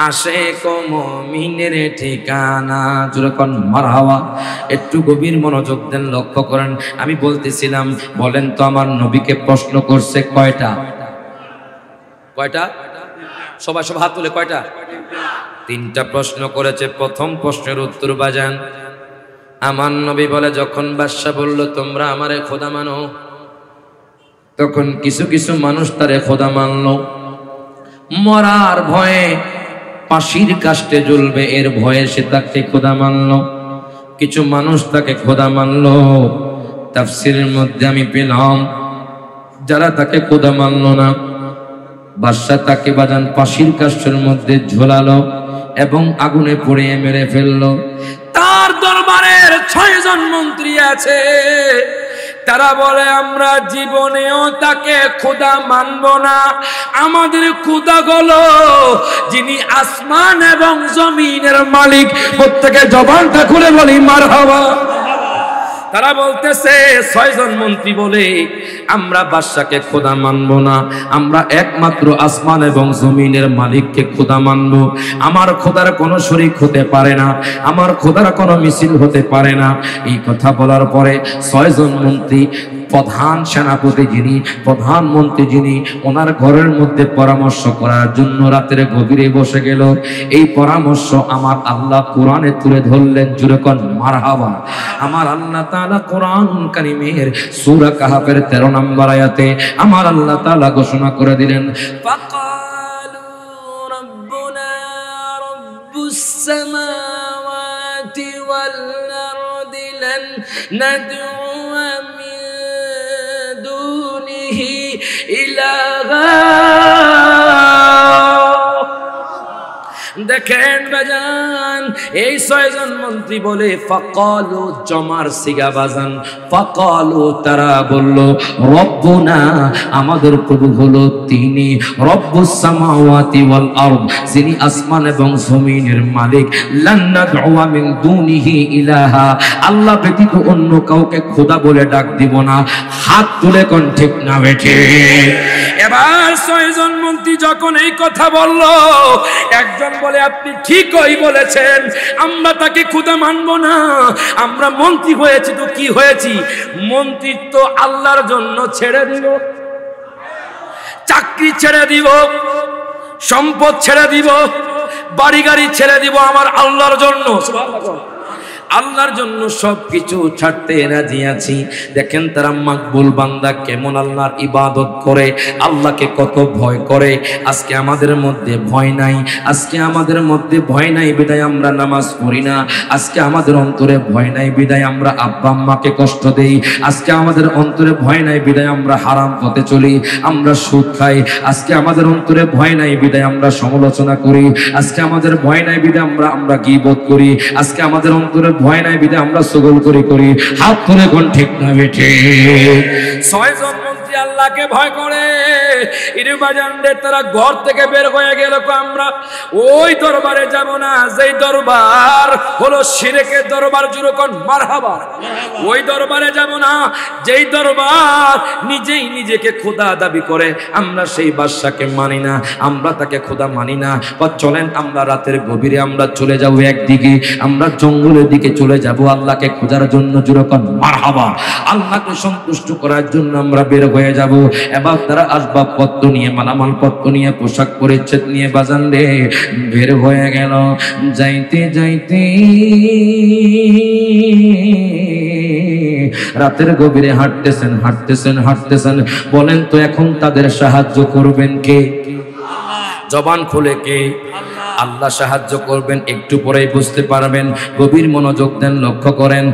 Speaker 1: আশিক মুমিনের ঠিকানা। জোরে কোন মারহাবা। একটু গভীর মনোযোগ দেন, লক্ষ্য করেন। আমি বলতেছিলাম বলেন তো আমার নবীকে প্রশ্ন করছে কয়টা? কয়টা? সবাই সব হাত তুলে কয়টা? 3টা প্রশ্ন করেছে। প্রথম প্রশ্নের উত্তর বাজান আমার নবী বলে যখন বাদশা বলল তোমরা আমারে খোদা মানো, তখন কিছু কিছু মানুষ তারে খোদা মানলো। মরার ভয়ে ফাঁসির কাস্টে ঝুলবে এর ভয়ে সে তাকে খোদা মানলো। কিছু মানুষ তাকে খোদা মানলো। তাফসীরের মধ্যে আমি পেলাম যারা তাকে খোদা মানলো না, বাদশা তাকে বাজান ফাঁসির কাষ্ঠের মধ্যে ঝোলালো এবং আগুনে পুড়িয়ে মেরে ফেললো। তার দরবারের 6 জন মন্ত্রী আছে, তারা বলে আমরা জীবনেও তাকে খোদা মানব না। আমাদের খোদা হলো যিনি আসমান এবং জমিনের মালিক। প্রত্যেকে জবানটা খুলে বলি মারহাবা। তারা বলতেছে 6 জন মন্ত্রী বলে আমরা বাদশাকে খোদা মানব না, আমরা একমাত্র আসমান এবং জমিনের মালিককে খোদা মানব। আমার খোদার কোনো শরীক হতে পারে না, আমার খোদার কোনো মিছিল হতে পারে না। এই কথা বলার পরে 6 জন মন্ত্রী প্রধান সেনাপতি যিনি, প্রধানমন্ত্রী যিনি, ওনার ঘরের মধ্যে পরামর্শ করার জন্য রাতের গভীরে বসে গেল। এই পরামর্শ আমার আল্লাহ কোরআনে তুলে ধরলেন। জুরে কোন মারহাবা। আমার আল্লাহ তাআলা কোরআন কারীমের সূরা কাহাফের 13 নম্বর আয়াতে আমার আল্লাহ তাআলা ঘোষণা করে দিলেন ফাকালু রাব্বুনা রাব্বুস সামাওয়াতি ওয়াল আরদি লান নাদ'উ মিন দুনিহি ইলাহা। দেখেন বাজান এই 6 জন মন্ত্রী বলে ফাকালু, জমার সিগা বাজান, ফাকালু তারা বলল রব্বুনা আমাদের প্রভু হলো তিনি, রব্বুস সামাওয়াতি ওয়াল আরদ যিনি আসমান এবং জমিনের মালিক, লান নাদ'উ মিন দুনিহি ইলাহা আল্লাহ ব্যতীত অন্য কাউকে খোদা বলে ডাক দিব না। হাত তুলে কোন ঠিক না বেঠে। এবার 6 জন মন্ত্রী যখন এই কথা বলল, একজন বলে আপনি ঠিকই বলেছেন, আমরা তাকে খোদা মানব না। আমরা মন্ত্রী হয়েছি তো কি হয়েছি, মন্ত্রিত্ব আল্লাহর জন্য ছেড়ে দিব, চাকরি ছেড়ে দিব, সম্পদ ছেড়ে দিব, বাড়ি গাড়ি ছেড়ে দিব আমার আল্লাহর জন্য। সুবহানাল্লাহ। আল্লাহর জন্য সবকিছু ছাড়তে রাজি আছি। দেখেন তারা মাকবুল বান্দা কেমন আল্লাহর ইবাদত করে, আল্লাহকে কত ভয় করে। আজকে আমাদের মধ্যে ভয় নাই, আজকে আমাদের মধ্যে ভয় নাই বিদায় আমরা নামাজ পড়ি না। আজকে আমাদের অন্তরে ভয় নাই বিদায় আমরা আব্বা আম্মাকে কষ্ট দেই। আজকে আমাদের অন্তরে ভয় নাই বিদায় আমরা হারাম পথে চলি, আমরা সুদ খাই। আজকে আমাদের অন্তরে ভয় নাই বিদায় আমরা সমালোচনা করি। আজকে আমাদের ভয় নাই বিদায় আমরা গীবত করি। আজকে আমাদের অন্তরে ভয় নাই বিধে আমরা সগল করি হাত তুলে কোন ঠিক না বেঠে 6 জন মন্ত্রী আল্লাহকে ভয় করে ইরে বাজানদের তারা ঘর থেকে বের হয়ে গেল আমরা ওই দরবারে যাব না যেই দরবার হলো শিরকের দরবার জুড়ে কোন মারহাবা ওই দরবারে যাব না যেই দরবার নিজেই নিজেকে খোদা দাবি করে আমরা সেই বাদশাকে মানি না আমরা তাকে খোদা মানি না বা চলেন আমরা রাতের গভীরে আমরা চলে যাব একদিকে আমরা জঙ্গলের দিকে চলে যাব আল্লাহকে খোঁজার জন্য জুড়ে কোন মারহাবা আল্লাহকে সন্তুষ্ট করার জন্য আমরা বের হয়ে যাব এবার তারা আসবাবপত্র নিয়ে মালামাল পত্র নিয়ে পোশাক পরিচ্ছদ নিয়ে বাজান রে বের হয়ে গেল যাইতে যাইতে রাতের গভীরে হাঁটতেছেন বলেন তো এখন তাদের সাহায্য করবেন কে জবান খুলে কে আল্লাহ সাহায্য করবেন একটু পরেই বুঝতে পারবেন গভীর মনোযোগ দেন লক্ষ্য করেন